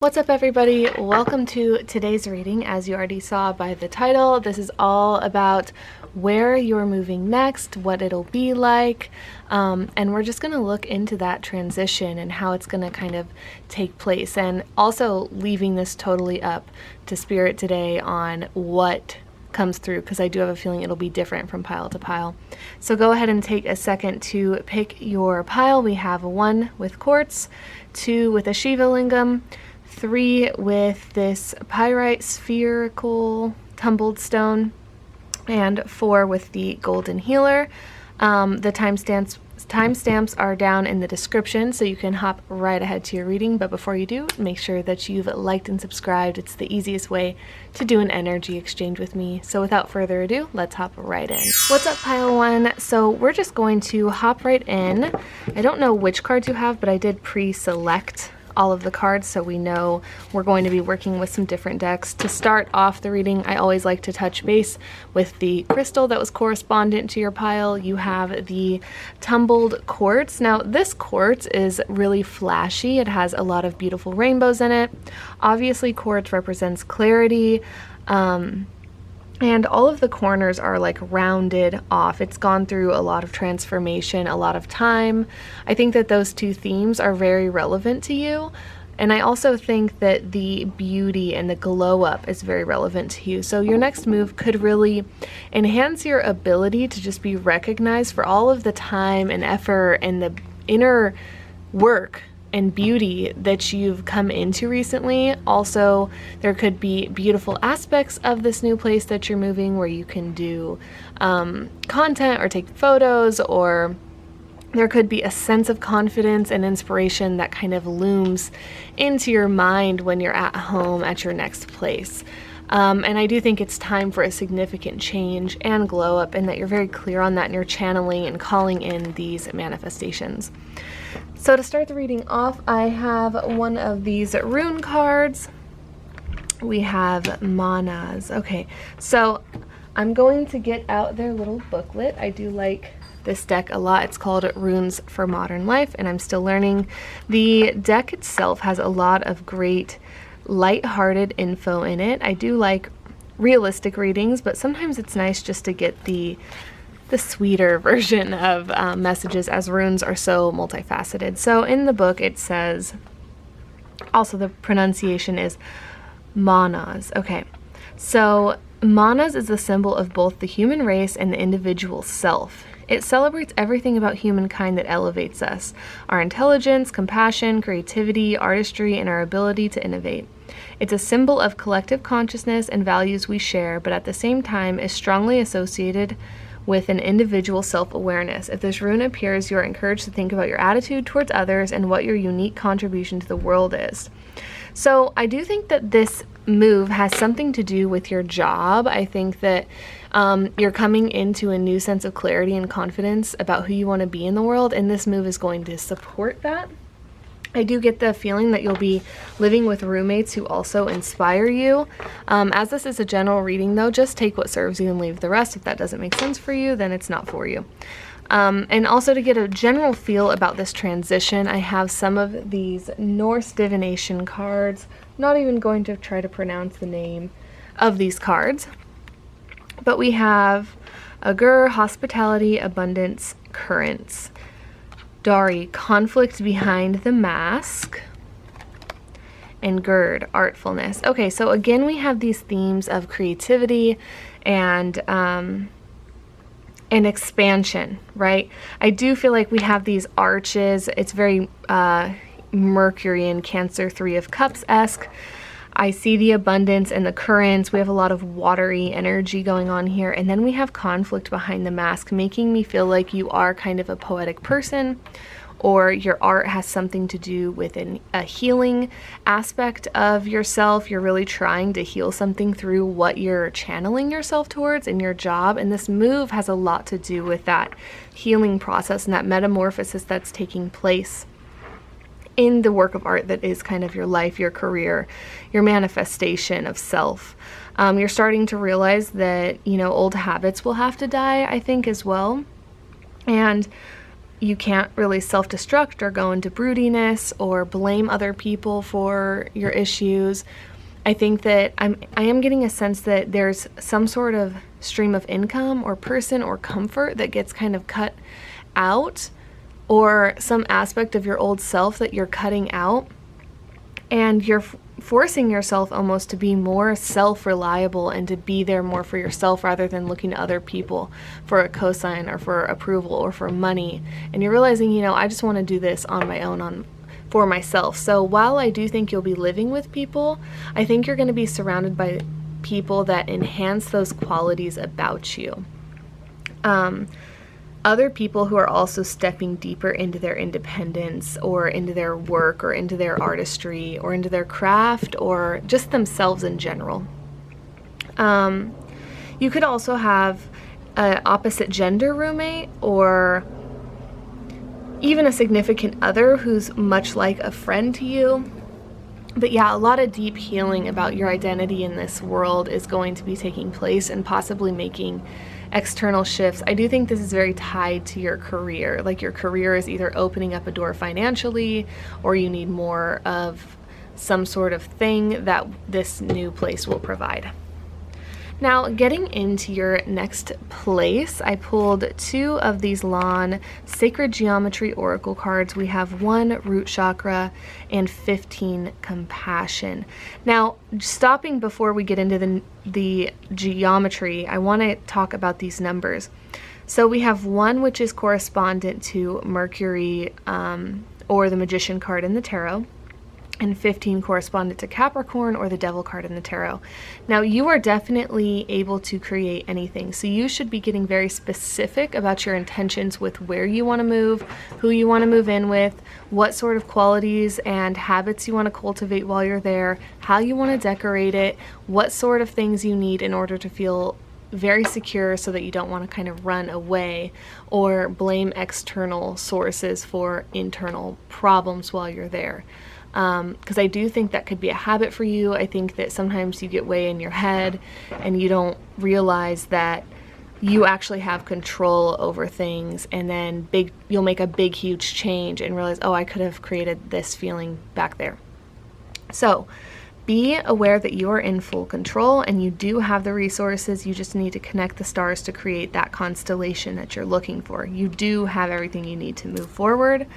What's up, everybody? Welcome to today's reading. As you already saw by the title, this is all about where you're moving next, what it'll be like, and we're just going to look into that transition and how it's going to kind of take place, and also leaving this totally up to Spirit today on what comes through, because I do have a feeling it'll be different from pile to pile. So go ahead and take a second to pick your pile. We have 1 with Quartz, 2 with a Shiva Lingham, 3 with this Pyrite spherical tumbled stone, and 4 with the golden healer. The timestamps are down in the description, so you can hop right ahead to your reading. But before you do, make sure that you've liked and subscribed. It's the easiest way to do an energy exchange with me. So without further ado, let's hop right in. What's up, pile 1? So we're just going to hop right in. I don't know which cards you have, but I did pre-select all of the cards, so we know we're going to be working with some different decks. To start off the reading, I always like to touch base with the crystal that was correspondent to your pile. You have the tumbled quartz. Now, this quartz is really flashy. It has a lot of beautiful rainbows in it. Obviously, quartz represents clarity, and all of the corners are like rounded off. It's gone through a lot of transformation, a lot of time. I think that those two themes are very relevant to you. And I also think that the beauty and the glow up is very relevant to you. So your next move could really enhance your ability to just be recognized for all of the time and effort and the inner work and beauty that you've come into recently. Also, there could be beautiful aspects of this new place that you're moving where you can do content or take photos, or there could be a sense of confidence and inspiration that kind of looms into your mind when you're at home at your next place. And I do think it's time for a significant change and glow up, and that you're very clear on that and you're channeling and calling in these manifestations. So to start the reading off, I have one of these rune cards. We have manas. Okay, so I'm going to get out their little booklet. I do like this deck a lot. It's called Runes for Modern Life, and I'm still learning. The deck itself has a lot of great light-hearted info in it. I do like realistic readings, but sometimes it's nice just to get the sweeter version of messages, as runes are so multifaceted. So in the book it says, also the pronunciation is manas. Okay, so manas is the symbol of both the human race and the individual self. It celebrates everything about humankind that elevates us: our intelligence, compassion, creativity, artistry, and our ability to innovate. It's a symbol of collective consciousness and values we share, but at the same time is strongly associated with an individual self-awareness. If this rune appears, you are encouraged to think about your attitude towards others and what your unique contribution to the world is. So I do think that this move has something to do with your job. I think that you're coming into a new sense of clarity and confidence about who you want to be in the world, and this move is going to support that. I do get the feeling that you'll be living with roommates who also inspire you. As this is a general reading, though, just take what serves you and leave the rest. If that doesn't make sense for you, then it's not for you. And also, to get a general feel about this transition, I have some of these Norse divination cards. Not even going to try to pronounce the name of these cards. But we have Agur, hospitality, abundance, currents. Dari, conflict behind the mask, and Gird, artfulness. Okay, so again we have these themes of creativity and expansion, right? I do feel like we have these arches. It's very Mercury and Cancer, 3 of Cups-esque. I see the abundance and the currents. We have a lot of watery energy going on here. And then we have conflict behind the mask, making me feel like you are kind of a poetic person, or your art has something to do with a healing aspect of yourself. You're really trying to heal something through what you're channeling yourself towards in your job. And this move has a lot to do with that healing process and that metamorphosis that's taking place in the work of art that is kind of your life, your career, your manifestation of self. You're starting to realize that, old habits will have to die, I think, as well. And you can't really self-destruct or go into broodiness or blame other people for your issues. I think that I am getting a sense that there's some sort of stream of income or person or comfort that gets kind of cut out, or some aspect of your old self that you're cutting out, and you're forcing yourself almost to be more self-reliable and to be there more for yourself rather than looking to other people for a cosign or for approval or for money. And you're realizing, you know, I just want to do this on my own, for myself. So while I do think you'll be living with people, I think you're going to be surrounded by people that enhance those qualities about you. Other people who are also stepping deeper into their independence or into their work or into their artistry or into their craft or just themselves in general. You could also have an opposite gender roommate or even a significant other who's much like a friend to you. But yeah, a lot of deep healing about your identity in this world is going to be taking place and possibly making external shifts. I do think this is very tied to your career. Like your career is either opening up a door financially, or you need more of some sort of thing that this new place will provide. Now, getting into your next place, I pulled 2 of these Lawn Sacred Geometry Oracle cards. We have 1 Root Chakra and 15 Compassion. Now, stopping before we get into the geometry, I want to talk about these numbers. So we have 1 which is correspondent to Mercury, or the Magician card in the tarot, and 15 correspondent to Capricorn, or the Devil card in the tarot. Now, you are definitely able to create anything, so you should be getting very specific about your intentions with where you want to move, who you want to move in with, what sort of qualities and habits you want to cultivate while you're there, how you want to decorate it, what sort of things you need in order to feel very secure so that you don't want to kind of run away or blame external sources for internal problems while you're there. Because I do think that could be a habit for you. I think that sometimes you get way in your head and you don't realize that you actually have control over things, and then you'll make a big huge change and realize, oh, I could have created this feeling back there. So be aware that you are in full control and you do have the resources. You just need to connect the stars to create that constellation that you're looking for. You do have everything you need to move forward.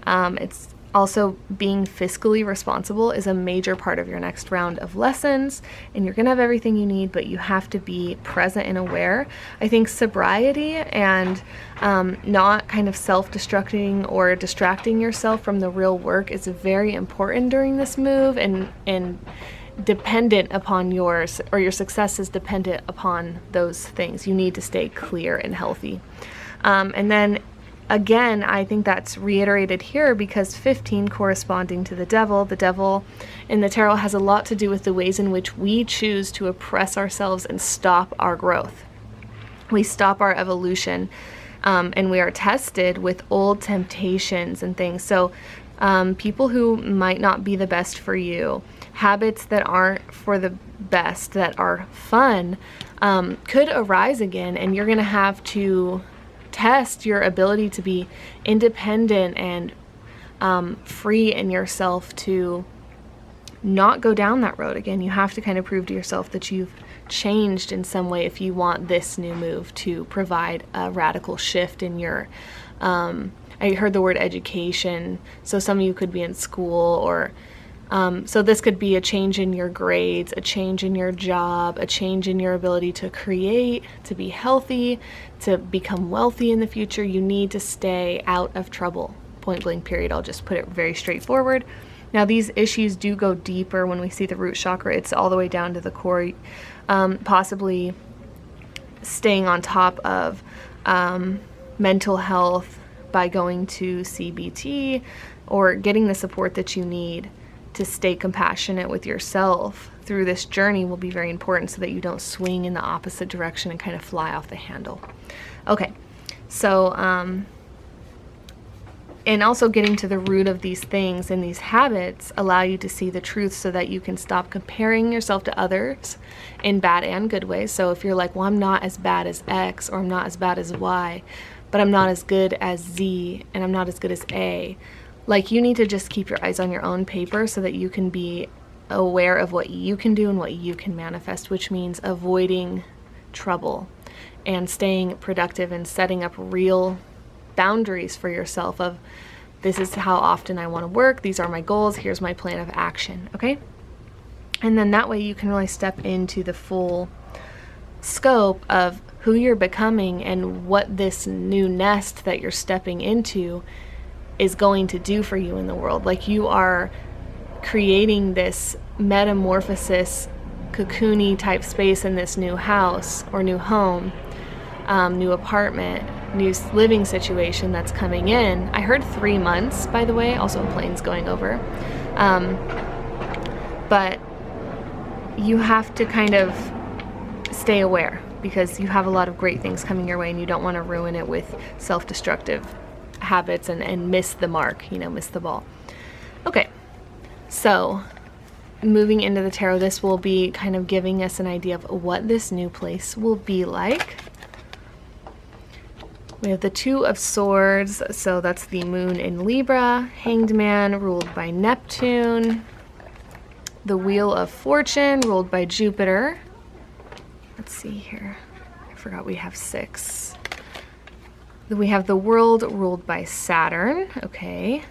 It's also, being fiscally responsible is a major part of your next round of lessons, and you're gonna have everything you need, but you have to be present and aware. I think sobriety and not kind of self-destructing or distracting yourself from the real work is very important during this move, and dependent upon your success is dependent upon those things. You need to stay clear and healthy. And then again, I think that's reiterated here because 15 corresponding to the devil in the tarot has a lot to do with the ways in which we choose to oppress ourselves and stop our growth. We stop our evolution, and we are tested with old temptations and things. So people who might not be the best for you, habits that aren't for the best, that are fun, could arise again, and you're going to have to test your ability to be independent and free in yourself to not go down that road again. You have to kind of prove to yourself that you've changed in some way if you want this new move to provide a radical shift in your I heard the word education, so some of you could be in school, or so this could be a change in your grades, a change in your job, a change in your ability to create, to be healthy, to become wealthy in the future. You need to stay out of trouble, point blank period. I'll just put it very straightforward. Now, these issues do go deeper. When we see the root chakra, it's all the way down to the core, possibly staying on top of mental health by going to CBT or getting the support that you need to stay compassionate with yourself through this journey will be very important so that you don't swing in the opposite direction and kind of fly off the handle. Okay, so and also getting to the root of these things and these habits allow you to see the truth so that you can stop comparing yourself to others in bad and good ways. So if you're like, well, I'm not as bad as X, or I'm not as bad as Y, but I'm not as good as Z, and I'm not as good as A. Like, you need to just keep your eyes on your own paper so that you can be aware of what you can do and what you can manifest, which means avoiding trouble and staying productive and setting up real boundaries for yourself of, this is how often I want to work, these are my goals, here's my plan of action, okay? And then that way you can really step into the full scope of who you're becoming and what this new nest that you're stepping into is going to do for you in the world. Like, you are creating this metamorphosis, cocoony type space in this new house or new home, new apartment, new living situation that's coming in. I heard 3 months, by the way, also planes going over. But you have to kind of stay aware because you have a lot of great things coming your way and you don't want to ruin it with self-destructive habits and miss the mark, miss the ball. Okay, so moving into the tarot, this will be kind of giving us an idea of what this new place will be like. We have the Two of Swords, so that's the moon in Libra, Hanged Man ruled by Neptune, the Wheel of Fortune ruled by Jupiter. Let's see here, I forgot we have 6. We have the World ruled by Saturn, okay.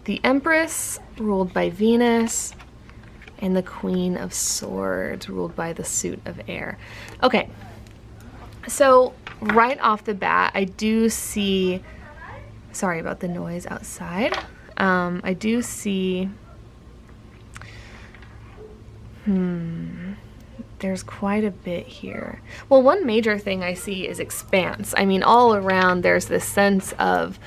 The Empress ruled by Venus, and the Queen of Swords ruled by the Suit of Air. Okay, so right off the bat, I do see, sorry about the noise outside, I do see, there's quite a bit here. Well, one major thing I see is expanse. I mean, all around there's this sense of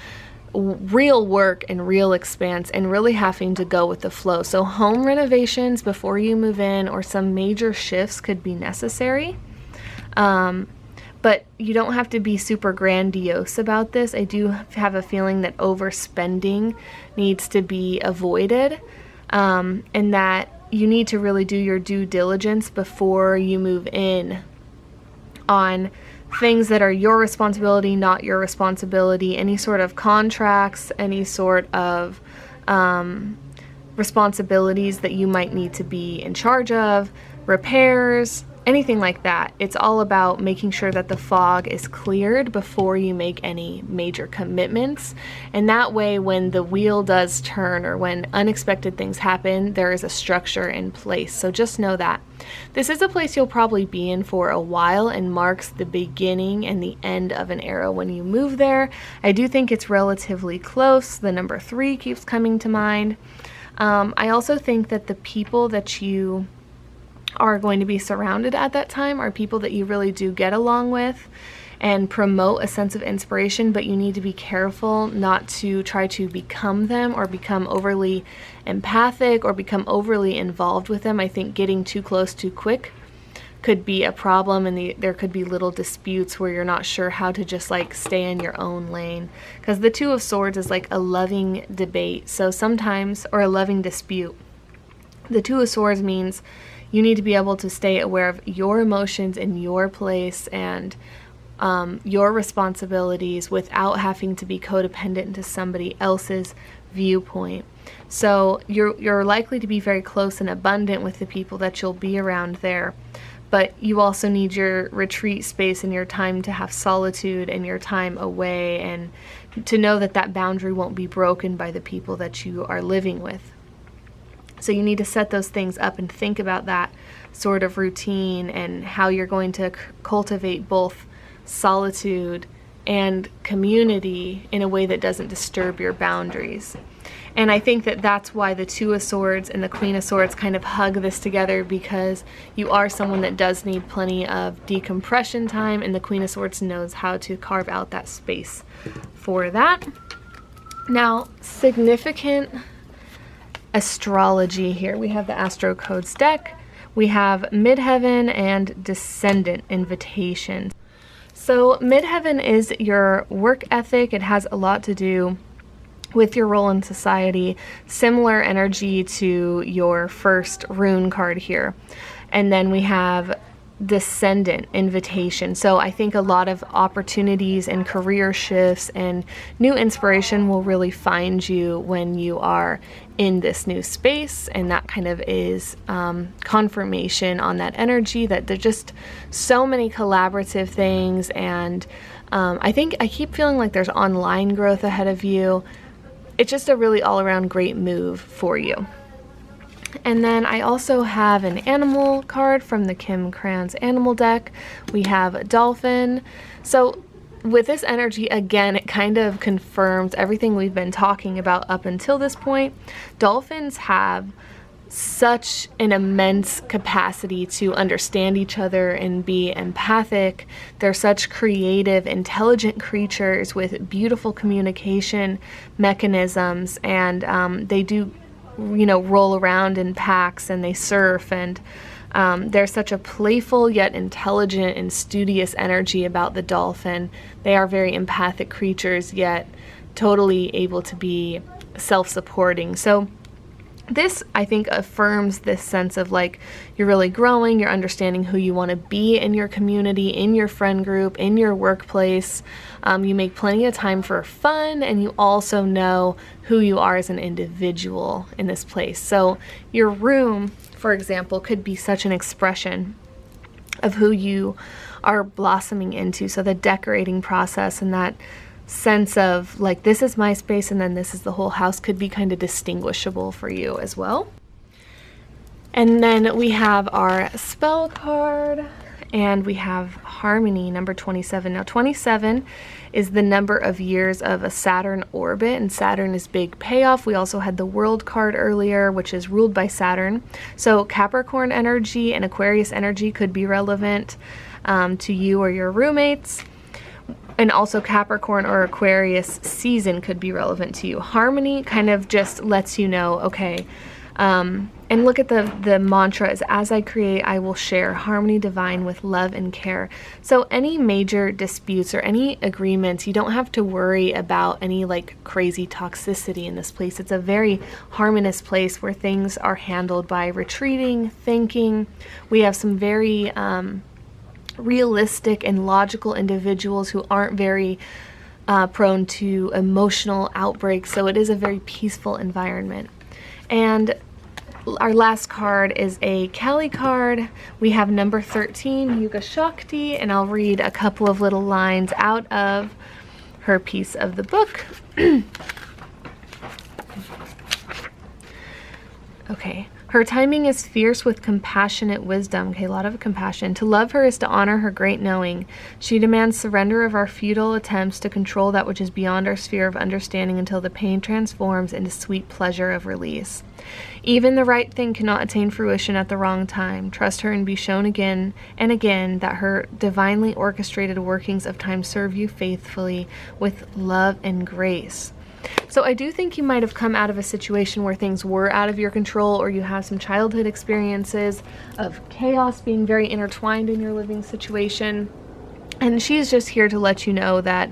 real work and real expanse and really having to go with the flow. So home renovations before you move in or some major shifts could be necessary. But you don't have to be super grandiose about this. I do have a feeling that overspending needs to be avoided, and that you need to really do your due diligence before you move in on things that are your responsibility, not your responsibility, any sort of contracts, any sort of responsibilities that you might need to be in charge of, repairs, anything like that. It's all about making sure that the fog is cleared before you make any major commitments. And that way, when the wheel does turn or when unexpected things happen, there is a structure in place. So just know that. This is a place you'll probably be in for a while and marks the beginning and the end of an era when you move there. I do think it's relatively close. The number 3 keeps coming to mind. I also think that the people that you are going to be surrounded at that time are people that you really do get along with and promote a sense of inspiration, but you need to be careful not to try to become them or become overly empathic or become overly involved with them. I think getting too close too quick could be a problem, and there could be little disputes where you're not sure how to just like stay in your own lane, because the Two of Swords is like a loving debate, so sometimes, or a loving dispute. The Two of Swords means you need to be able to stay aware of your emotions in your place and your responsibilities without having to be codependent into somebody else's viewpoint. So you're likely to be very close and abundant with the people that you'll be around there, but you also need your retreat space and your time to have solitude and your time away, and to know that that boundary won't be broken by the people that you are living with. So you need to set those things up and think about that sort of routine and how you're going to cultivate both solitude and community in a way that doesn't disturb your boundaries. And I think that that's why the Two of Swords and the Queen of Swords kind of hug this together, because you are someone that does need plenty of decompression time, and the Queen of Swords knows how to carve out that space for that. Now, significant astrology here. We have the Astro Codes deck. We have Midheaven and Descendant invitation. So Midheaven is your work ethic. It has a lot to do with your role in society, similar energy to your first rune card here. And then we have descendant invitation. So I think a lot of opportunities and career shifts and new inspiration will really find you when you are in this new space, and that kind of is confirmation on that energy that there's just so many collaborative things. And I think I keep feeling like there's online growth ahead of you. It's just a really all-around great move for you. And then I also have an animal card from the Kim Kranz animal deck. We have a dolphin. So with this energy, again, it kind of confirms everything we've been talking about up until this point. Dolphins have such an immense capacity to understand each other and be empathic. They're such creative, intelligent creatures with beautiful communication mechanisms, and they do, you know, roll around in packs, and they surf, and there's such a playful yet intelligent and studious energy about the dolphin. They are very empathic creatures, yet totally able to be self-supporting. So this, I think, affirms this sense of like you're really growing, you're understanding who you want to be in your community, in your friend group, in your workplace. You make plenty of time for fun, and you also know who you are as an individual in this place. So your room, for example, could be such an expression of who you are blossoming into. So the decorating process and that sense of like, this is my space and then this is the whole house could be kind of distinguishable for you as well. And then we have our spell card, and we have Harmony, number 27. Now 27 is the number of years of a Saturn orbit, and Saturn is big payoff. We also had the World card earlier, which is ruled by Saturn. So Capricorn energy and Aquarius energy could be relevant to you or your roommates. And also Capricorn or Aquarius season could be relevant to you. Harmony kind of just lets you know, okay, and look at the mantra is, as I create, I will share harmony divine with love and care. So any major disputes or any agreements, you don't have to worry about any like crazy toxicity in this place. It's a very harmonious place where things are handled by retreating, thinking. We have some very realistic and logical individuals who aren't very prone to emotional outbreaks. So it is a very peaceful environment. And our last card is a Kali card. We have number 13, Yuga Shakti, and I'll read a couple of little lines out of her piece of the book. Okay. Her timing is fierce with compassionate wisdom. Okay, a lot of compassion. To love her is to honor her great knowing. She demands surrender of our futile attempts to control that which is beyond our sphere of understanding until the pain transforms into sweet pleasure of release. Even the right thing cannot attain fruition at the wrong time. Trust her and be shown again and again that her divinely orchestrated workings of time serve you faithfully with love and grace. So I do think you might have come out of a situation where things were out of your control, or you have some childhood experiences of chaos being very intertwined in your living situation. And she's just here to let you know that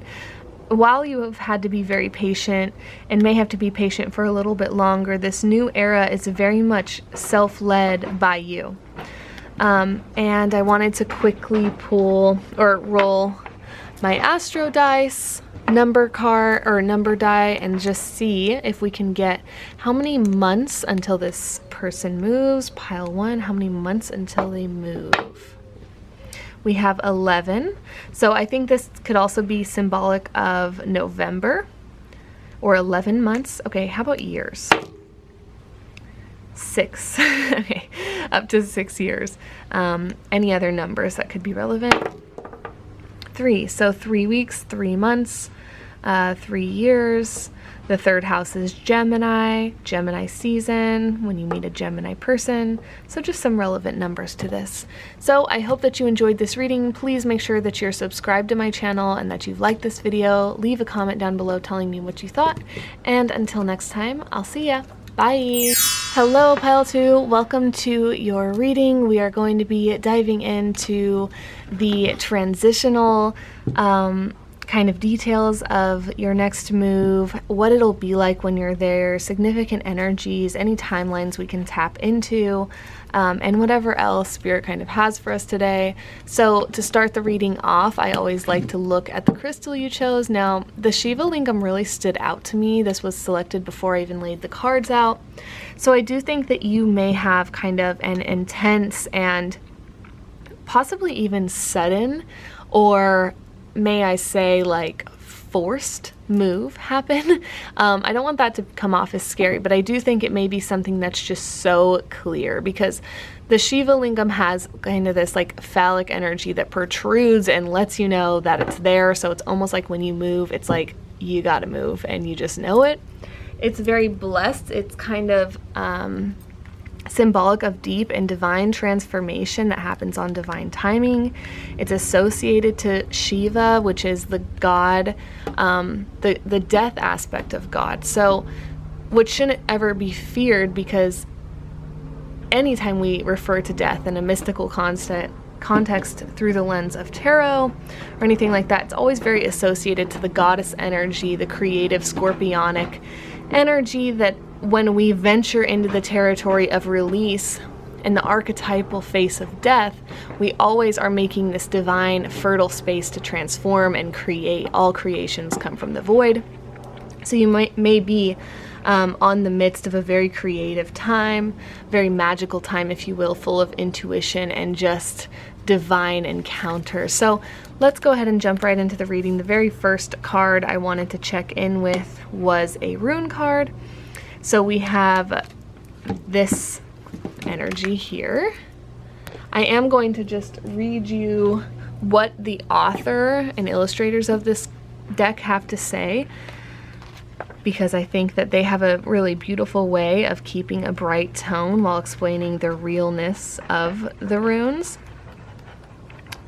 while you have had to be very patient and may have to be patient for a little bit longer, this new era is very much self-led by you. And I wanted to quickly pull or roll my Astro dice number card or number die and just see if we can get how many months until this person moves. Pile 1, how many months until they move? We have 11. So I think this could also be symbolic of November or 11 months. Okay, how about years? 6. Okay, up to 6 years. Any other numbers that could be relevant? 3. So 3 weeks, 3 months, 3 years. The third house is Gemini, Gemini season, when you meet a Gemini person. So just some relevant numbers to this. So I hope that you enjoyed this reading. Please make sure that you're subscribed to my channel and that you've liked this video. Leave a comment down below telling me what you thought. And until next time, I'll see ya. Bye. Hello, Pile 2. Welcome to your reading. We are going to be diving into the transitional kind of details of your next move, what it'll be like when you're there, significant energies, any timelines we can tap into, and whatever else Spirit kind of has for us today. So to start the reading off, I always like to look at the crystal you chose. Now, the Shiva Lingham really stood out to me. This was selected before I even laid the cards out. So I do think that you may have kind of an intense and possibly even sudden, or may I say like forced move happen. I don't want that to come off as scary, but I do think it may be something that's just so clear, because the Shiva Lingham has kind of this like phallic energy that protrudes and lets you know that it's there. So it's almost like when you move, it's like you gotta move and you just know it. It's very blessed. It's kind of symbolic of deep and divine transformation that happens on divine timing. It's associated to Shiva, which is the god, the death aspect of God. So, which shouldn't ever be feared, because anytime we refer to death in a mystical context through the lens of tarot or anything like that, it's always very associated to the goddess energy, the creative scorpionic energy, that when we venture into the territory of release and the archetypal face of death, we always are making this divine, fertile space to transform and create. All creations come from the void. So you may be on the midst of a very creative time, very magical time, if you will, full of intuition and just divine encounters. So let's go ahead and jump right into the reading. The very first card I wanted to check in with was a rune card. So we have this energy here. I am going to just read you what the author and illustrators of this deck have to say, because I think that they have a really beautiful way of keeping a bright tone while explaining the realness of the runes.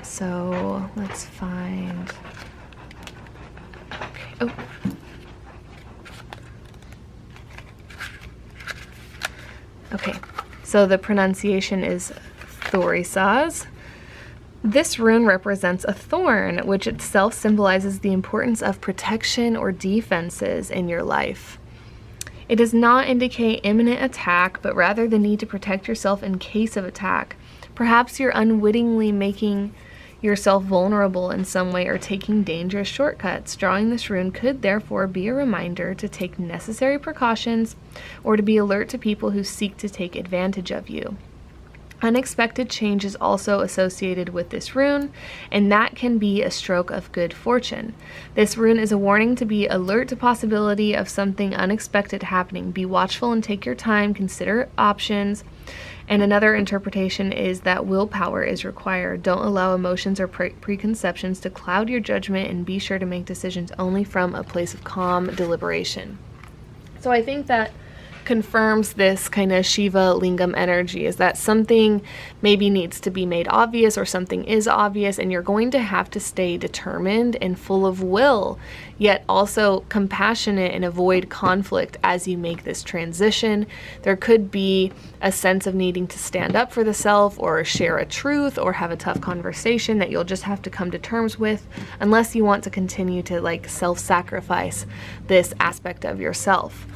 So let's find... Okay. Oh. Okay, so the pronunciation is Thorisaz. This rune represents a thorn, which itself symbolizes the importance of protection or defenses in your life. It does not indicate imminent attack, but rather the need to protect yourself in case of attack. Perhaps you're unwittingly making yourself vulnerable in some way or taking dangerous shortcuts. Drawing this rune could therefore be a reminder to take necessary precautions or to be alert to people who seek to take advantage of you. Unexpected change is also associated with this rune, and that can be a stroke of good fortune. This rune is a warning to be alert to possibility of something unexpected happening. Be watchful and take your time, consider options. And another interpretation is that willpower is required. Don't allow emotions or preconceptions to cloud your judgment, and be sure to make decisions only from a place of calm deliberation. So I think that confirms this kind of Shiva Lingham energy, is that something maybe needs to be made obvious, or something is obvious, and you're going to have to stay determined and full of will, yet also compassionate and avoid conflict as you make this transition. There could be a sense of needing to stand up for the self, or share a truth, or have a tough conversation that you'll just have to come to terms with, unless you want to continue to like self-sacrifice this aspect of yourself.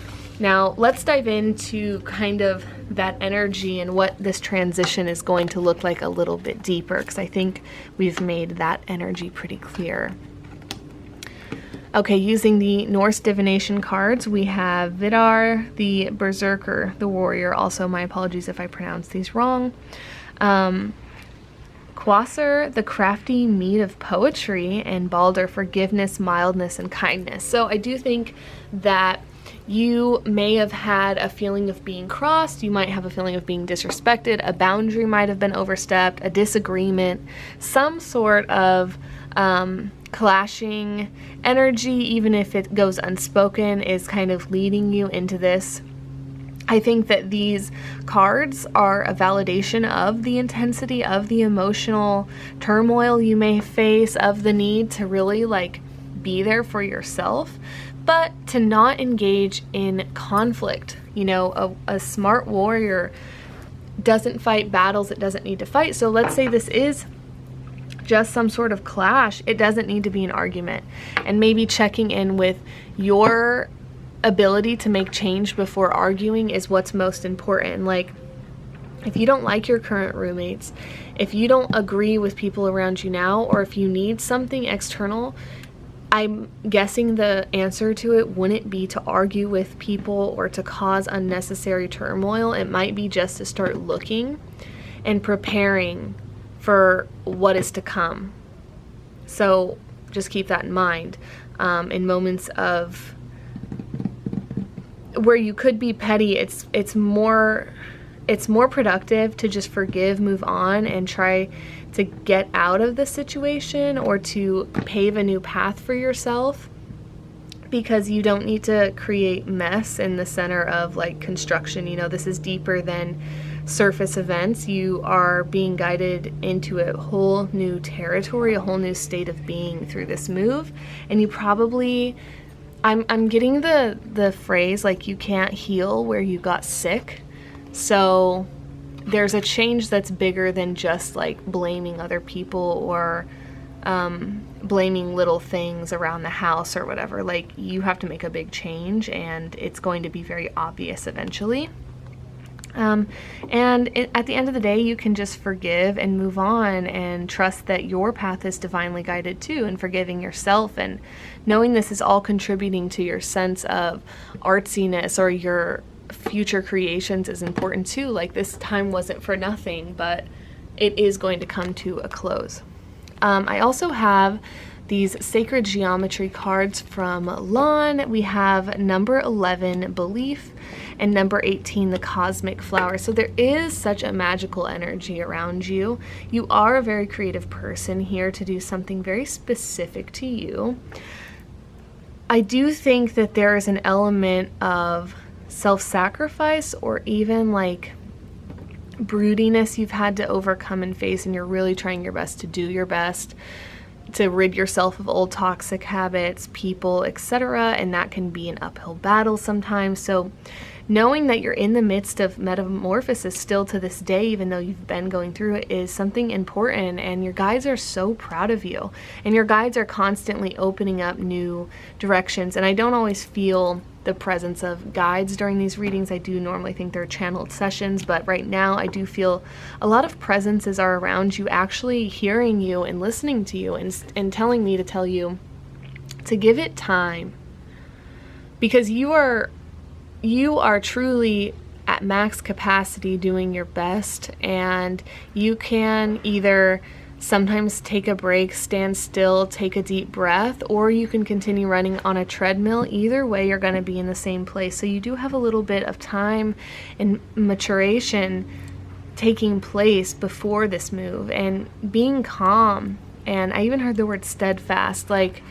Now, let's dive into kind of that energy and what this transition is going to look like a little bit deeper, because I think we've made that energy pretty clear. Okay, using the Norse divination cards, we have Vidar, the Berserker, the warrior. Also, my apologies if I pronounce these wrong. Quasar, the crafty meat of poetry, and Balder, forgiveness, mildness, and kindness. So I do think that you may have had a feeling of being crossed, you might have a feeling of being disrespected, a boundary might have been overstepped, a disagreement, some sort of clashing energy, even if it goes unspoken, is kind of leading you into this. I think that these cards are a validation of the intensity of the emotional turmoil you may face, of the need to really like be there for yourself, but to not engage in conflict. You know, a smart warrior doesn't fight battles it doesn't need to fight. So let's say this is just some sort of clash. It doesn't need to be an argument. And maybe checking in with your ability to make change before arguing is what's most important. Like, if you don't like your current roommates, if you don't agree with people around you now, or if you need something external, I'm guessing the answer to it wouldn't be to argue with people or to cause unnecessary turmoil. It might be just to start looking and preparing for what is to come. So just keep that in mind. In moments of where you could be petty, it's more productive to just forgive, move on, and try to get out of the situation or to pave a new path for yourself, because you don't need to create mess in the center of like construction. You know, this is deeper than surface events. You are being guided into a whole new territory, a whole new state of being through this move. And you probably, I'm getting the phrase like, you can't heal where you got sick. So there's a change that's bigger than just like blaming other people or blaming little things around the house or whatever. Like, you have to make a big change, and it's going to be very obvious eventually. At the end of the day, you can just forgive and move on and trust that your path is divinely guided too, and forgiving yourself and knowing this is all contributing to your sense of artsiness or your future creations is important too. Like, this time wasn't for nothing, but it is going to come to a close. I also have these sacred geometry cards from Lon. We have number 11, belief, and number 18, the cosmic flower. So there is such a magical energy around you. You are a very creative person here to do something very specific to you. I do think that there is an element of self-sacrifice or even like broodiness you've had to overcome and face, and you're really trying your best to do your best to rid yourself of old toxic habits, people, etc. And that can be an uphill battle sometimes. So knowing that you're in the midst of metamorphosis still to this day, even though you've been going through it, is something important. And your guides are so proud of you. And your guides are constantly opening up new directions. And I don't always feel the presence of guides during these readings. I do normally think they're channeled sessions, but right now I do feel a lot of presences are around you, actually hearing you and listening to you and telling me to tell you to give it time, because you are truly at max capacity doing your best, and you can either sometimes take a break, stand still, take a deep breath, or you can continue running on a treadmill. Either way, you're going to be in the same place. So you do have a little bit of time and maturation taking place before this move, and being calm. And I even heard the word steadfast, like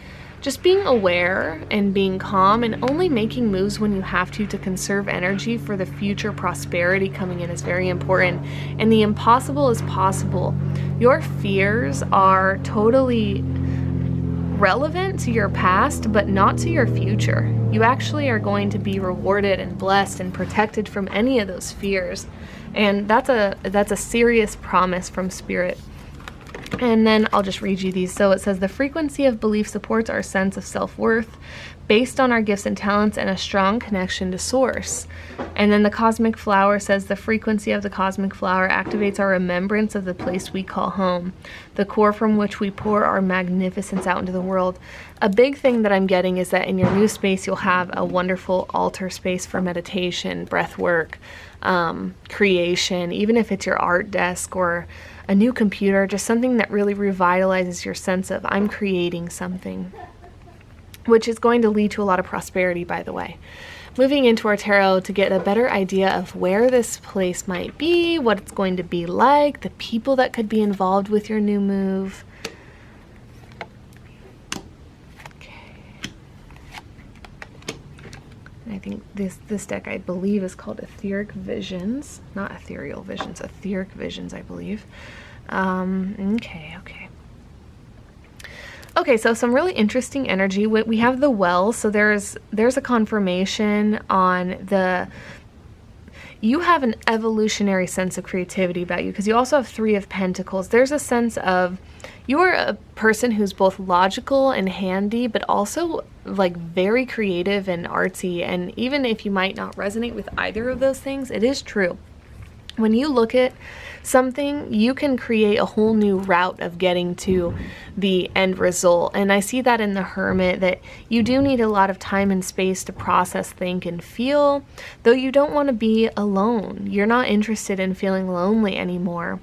just being aware and being calm and only making moves when you have to conserve energy for the future prosperity coming in is very important. And the impossible is possible. Your fears are totally relevant to your past, but not to your future. You actually are going to be rewarded and blessed and protected from any of those fears. And that's a serious promise from Spirit. And then I'll just read you these. So it says, the frequency of belief supports our sense of self-worth based on our gifts and talents and a strong connection to source. And then the cosmic flower says, the frequency of the cosmic flower activates our remembrance of the place we call home, the core from which we pour our magnificence out into the world. A big thing that I'm getting is that in your new space, you'll have a wonderful altar space for meditation, breath work, creation, even if it's your art desk or a new computer, just something that really revitalizes your sense of I'm creating something, which is going to lead to a lot of prosperity, by the way. Moving into our tarot to get a better idea of where this place might be, what it's going to be like, the people that could be involved with your new move. I think this deck, I believe, is called Etheric Visions. Not Ethereal Visions, Etheric Visions, I believe. Okay, so some really interesting energy. We have the well, so there's a confirmation on you have an evolutionary sense of creativity about you, because you also have Three of Pentacles. There's a sense of you are a person who's both logical and handy, but also like very creative and artsy. And even if you might not resonate with either of those things, it is true. When you look at something, you can create a whole new route of getting to the end result. And I see that in the Hermit, that you do need a lot of time and space to process, think, and feel, though you don't want to be alone. You're not interested in feeling lonely anymore.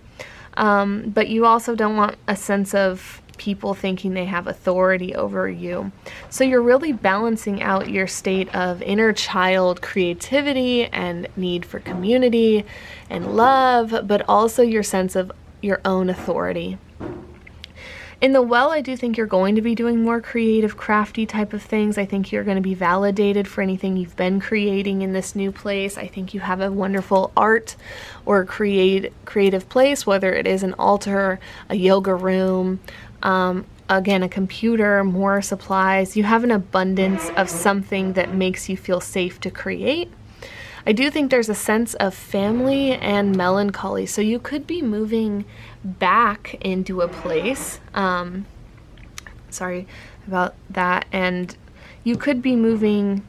But you also don't want a sense of people thinking they have authority over you. So you're really balancing out your state of inner child creativity and need for community and love, but also your sense of your own authority. In the Well, I do think you're going to be doing more creative, crafty type of things. I think you're going to be validated for anything you've been creating in this new place. I think you have a wonderful art or creative place, whether it is an altar, a yoga room, again, a computer, more supplies. You have an abundance of something that makes you feel safe to create. I do think there's a sense of family and melancholy. So you could be moving back into a place. Sorry about that. And you could be moving,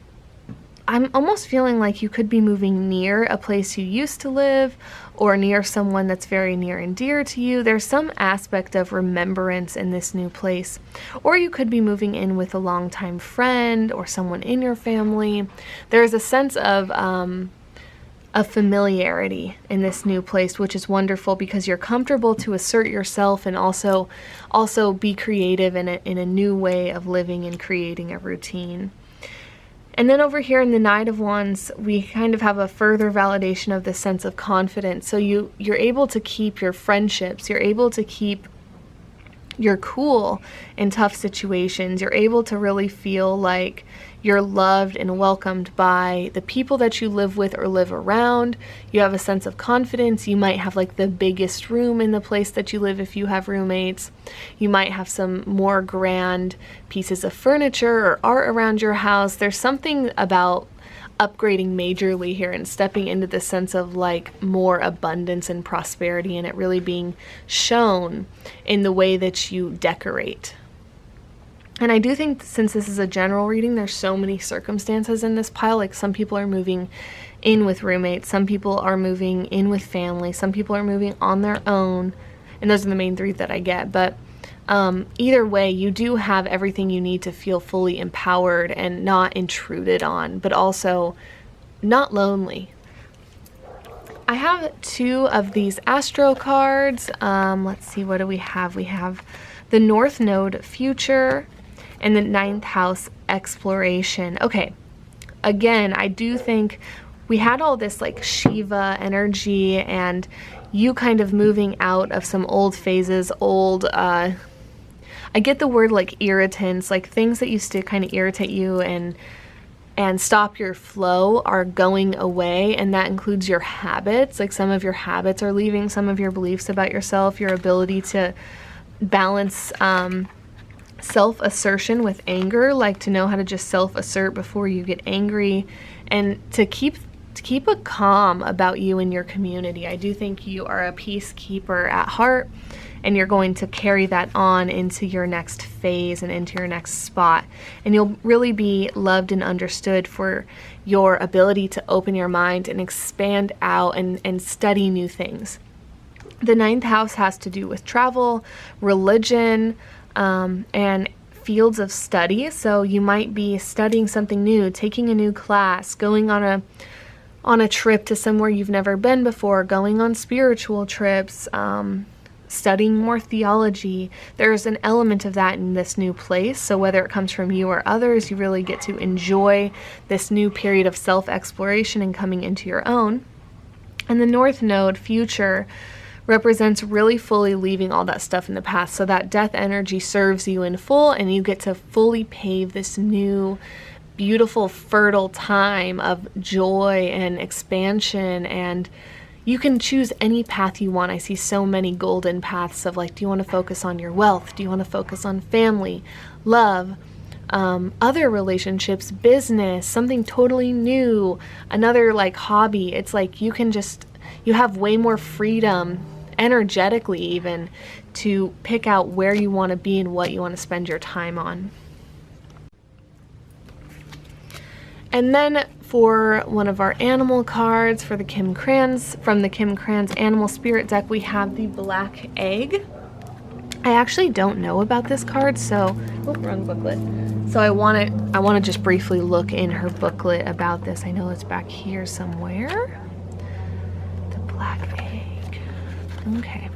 I'm almost feeling like you could be moving near a place you used to live, or near someone that's very near and dear to you. There's some aspect of remembrance in this new place. Or you could be moving in with a longtime friend or someone in your family. There's a sense of familiarity in this new place, which is wonderful because you're comfortable to assert yourself and also be creative in a new way of living and creating a routine. And then over here in the Knight of Wands, we kind of have a further validation of this sense of confidence. So you're able to keep your friendships, you're able to keep your cool in tough situations. You're able to really feel like you're loved and welcomed by the people that you live with or live around. You have a sense of confidence. You might have like the biggest room in the place that you live if you have roommates. You might have some more grand pieces of furniture or art around your house. There's something about upgrading majorly here and stepping into the sense of like more abundance and prosperity, and it really being shown in the way that you decorate. And I do think, since this is a general reading, there's so many circumstances in this pile. Like, some people are moving in with roommates, some people are moving in with family, some people are moving on their own, and those are the main three that I get. But either way, you do have everything you need to feel fully empowered and not intruded on, but also not lonely. I have two of these Astro cards. Let's see, what do we have? We have the North Node, Future, and the 9th House, Exploration. Okay, again, I do think we had all this like Shiva energy and you kind of moving out of some old phases, I get the word like irritants, like things that used to kind of irritate you and stop your flow are going away, and that includes your habits. Like, some of your habits are leaving, some of your beliefs about yourself, your ability to balance self-assertion with anger, like to know how to just self-assert before you get angry, and to keep a calm about you and your community. I do think you are a peacekeeper at heart, and you're going to carry that on into your next phase and into your next spot. And you'll really be loved and understood for your ability to open your mind and expand out and study new things. The 9th house has to do with travel, religion, and fields of study. So you might be studying something new, taking a new class, going on a trip to somewhere you've never been before, going on spiritual trips, studying more theology. There's an element of that in this new place. So whether it comes from you or others, you really get to enjoy this new period of self-exploration and coming into your own. And the North Node, Future, represents really fully leaving all that stuff in the past. So that death energy serves you in full, and you get to fully pave this new, beautiful, fertile time of joy and expansion, and you can choose any path you want. I see so many golden paths of like, do you want to focus on your wealth? Do you want to focus on family, love, other relationships, business, something totally new, another like hobby. It's like you have way more freedom energetically even to pick out where you want to be and what you want to spend your time on. And then for one of our animal cards for the Kim Krans, from the Kim Krans Animal Spirit deck, we have the Black Egg. I actually don't know about this card, so wrong booklet. So I want to just briefly look in her booklet about this. I know it's back here somewhere. The Black Egg. Okay.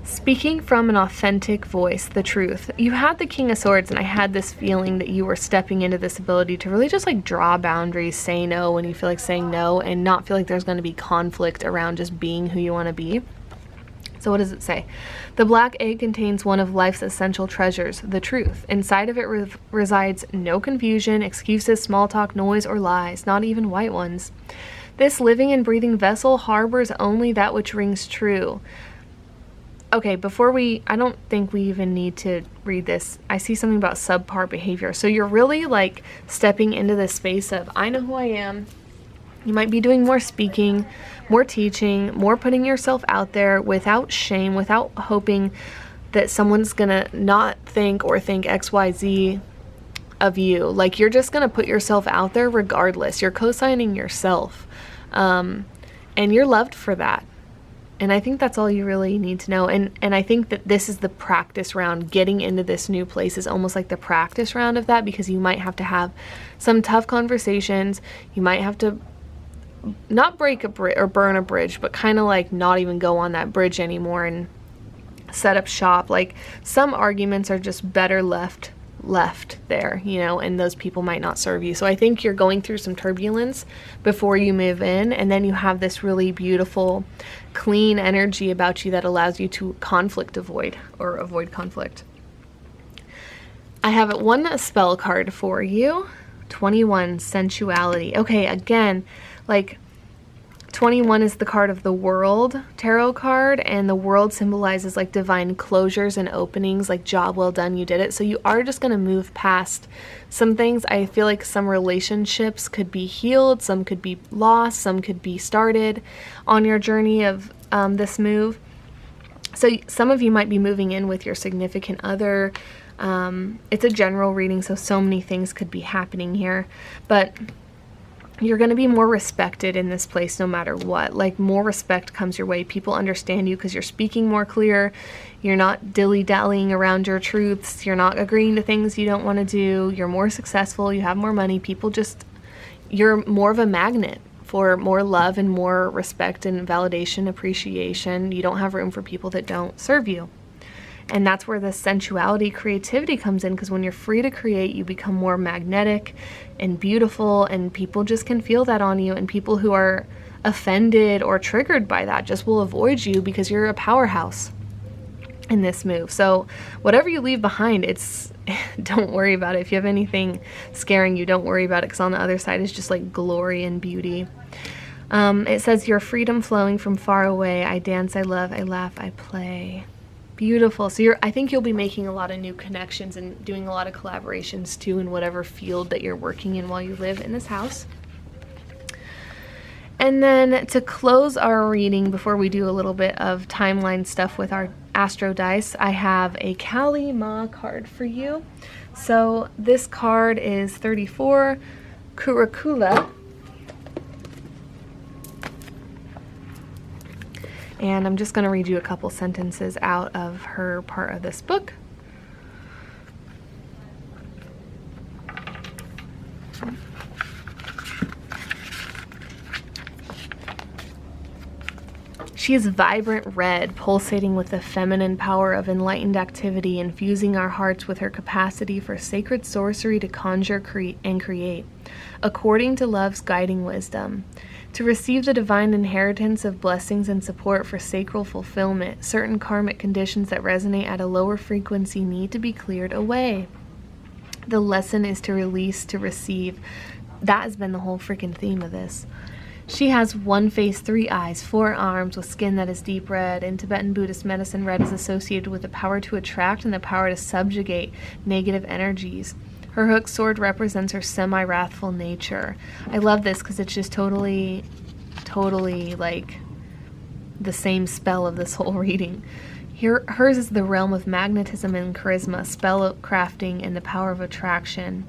Speaking from an authentic voice, the truth. You had the King of Swords, and I had this feeling that you were stepping into this ability to really just like draw boundaries, say no when you feel like saying no, and not feel like there's going to be conflict around just being who you want to be. So what does it say? The black egg contains one of life's essential treasures, the truth. Inside of it resides no confusion, excuses, small talk, noise, or lies, not even white ones. This living and breathing vessel harbors only that which rings true. Okay, I don't think we even need to read this. I see something about subpar behavior. So you're really like stepping into this space of, I know who I am. You might be doing more speaking, more teaching, more putting yourself out there without shame, without hoping that someone's gonna not think or think XYZ of you. Like, you're just gonna put yourself out there regardless. You're co-signing yourself. And you're loved for that. And I think that's all you really need to know. And I think that this is the practice round. Getting into this new place is almost like the practice round of that, because you might have to have some tough conversations. You might have to not break a bridge or burn a bridge, but kind of like not even go on that bridge anymore and set up shop. Like, some arguments are just better left there, you know, and those people might not serve you. So I think you're going through some turbulence before you move in, and then you have this really beautiful, clean energy about you that allows you to avoid conflict. I have one spell card for you. 21, sensuality. Okay, again, like 21 is the card of the World tarot card, and the World symbolizes like divine closures and openings, like job well done, you did it. So you are just going to move past some things. I feel like some relationships could be healed, some could be lost, some could be started on your journey of this move. So some of you might be moving in with your significant other. It's a general reading, so many things could be happening here, but you're going to be more respected in this place no matter what. Like, more respect comes your way. People understand you because you're speaking more clear. You're not dilly-dallying around your truths. You're not agreeing to things you don't want to do. You're more successful. You have more money. You're more of a magnet for more love and more respect and validation, appreciation. You don't have room for people that don't serve you. And that's where the sensuality, creativity comes in, because when you're free to create, you become more magnetic and beautiful, and people just can feel that on you. And people who are offended or triggered by that just will avoid you, because you're a powerhouse in this move. So whatever you leave behind, don't worry about it. If you have anything scaring you, don't worry about it, because on the other side is just like glory and beauty. It says, your freedom flowing from far away. I dance, I love, I laugh, I play. Beautiful. So I think you'll be making a lot of new connections and doing a lot of collaborations too in whatever field that you're working in while you live in this house. And then to close our reading, before we do a little bit of timeline stuff with our Astro Dice, I have a Kali Ma card for you. So this card is 34, Kurakula. And I'm just going to read you a couple sentences out of her part of this book. She is vibrant red, pulsating with the feminine power of enlightened activity, infusing our hearts with her capacity for sacred sorcery to conjure and create, according to love's guiding wisdom. To receive the divine inheritance of blessings and support for sacral fulfillment, certain karmic conditions that resonate at a lower frequency need to be cleared away. The lesson is to release, to receive. That has been the whole freaking theme of this. She has one face, 3 eyes, 4 arms with skin that is deep red. In Tibetan Buddhist medicine, red is associated with the power to attract and the power to subjugate negative energies. Her hooked sword represents her semi-wrathful nature. I love this because it's just totally like the same spell of this whole reading. Hers is the realm of magnetism and charisma, spell crafting, and the power of attraction.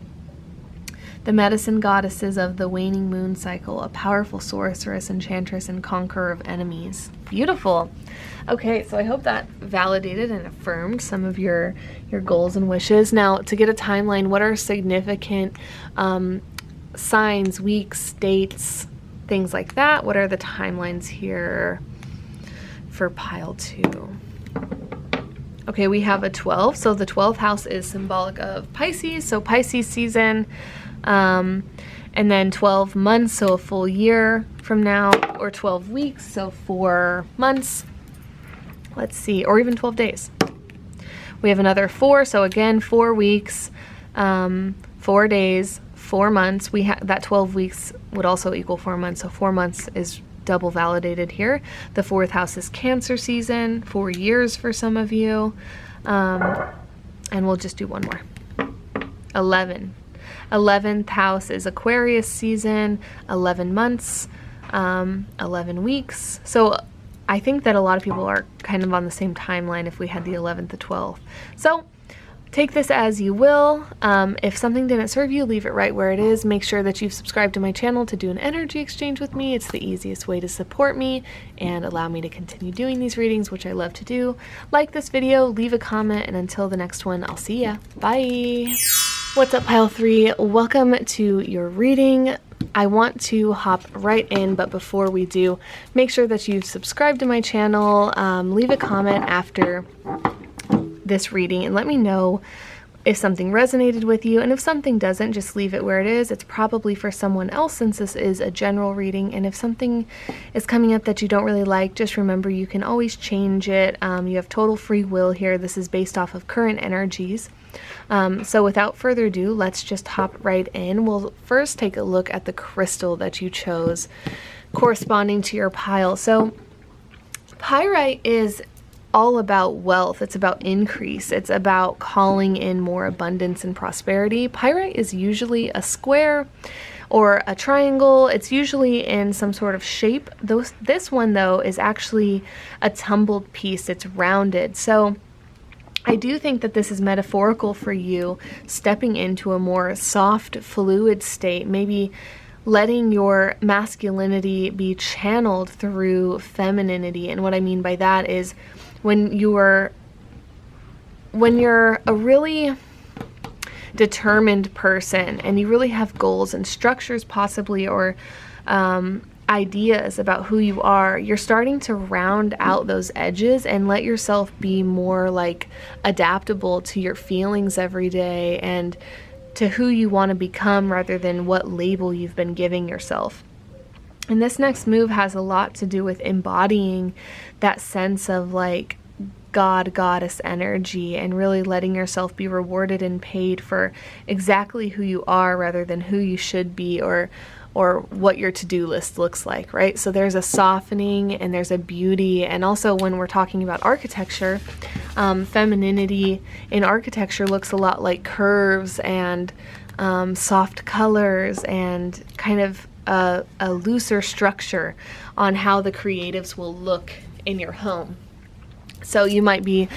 The medicine goddesses of the waning moon cycle, a powerful sorceress, enchantress, and conqueror of enemies. Beautiful. Okay, so I hope that validated and affirmed some of your goals and wishes. Now, to get a timeline, what are significant signs, weeks, dates, things like that? What are the timelines here for pile 2? Okay, we have a 12. So the 12th house is symbolic of Pisces. So Pisces season. And then 12 months, so a full year from now, or 12 weeks, so 4 months. Let's see, or even 12 days. We have another 4, so again, 4 weeks, 4 days, 4 months. That 12 weeks would also equal 4 months, so 4 months is double validated here. The 4th house is Cancer season, 4 years for some of you. And we'll just do one more. 11. 11th house is Aquarius season, 11 months, 11 weeks. So I think that a lot of people are kind of on the same timeline if we had the 11th to 12th. So take this as you will. If something didn't serve you, leave it right where it is. Make sure that you've subscribed to my channel to do an energy exchange with me. It's the easiest way to support me and allow me to continue doing these readings, which I love to do. Like this video, leave a comment, and until the next one, I'll see ya. Bye. What's up, pile 3? Welcome to your reading. I want to hop right in, but before we do, make sure that you've subscribed to my channel. Leave a comment after this reading and let me know if something resonated with you, and if something doesn't, just leave it where it is. It's probably for someone else, since this is a general reading, and if something is coming up that you don't really like, just remember you can always change it. You have total free will here. This is based off of current energies. So without further ado, let's just hop right in. We'll first take a look at the crystal that you chose corresponding to your pile. So pyrite is all about wealth. It's about increase. It's about calling in more abundance and prosperity. Pyrite is usually a square or a triangle. It's usually in some sort of shape. This one, though, is actually a tumbled piece. It's rounded. So I do think that this is metaphorical for you stepping into a more soft, fluid state, maybe letting your masculinity be channeled through femininity. And what I mean by that is when you're a really determined person and you really have goals and structures possibly, or ideas about who you are, you're starting to round out those edges and let yourself be more like adaptable to your feelings every day and to who you want to become rather than what label you've been giving yourself. And this next move has a lot to do with embodying that sense of like goddess energy and really letting yourself be rewarded and paid for exactly who you are rather than who you should be or what your to-do list looks like, right? So there's a softening and there's a beauty. And also when we're talking about architecture, femininity in architecture looks a lot like curves and soft colors and kind of a looser structure on how the creatives will look in your home. So you might be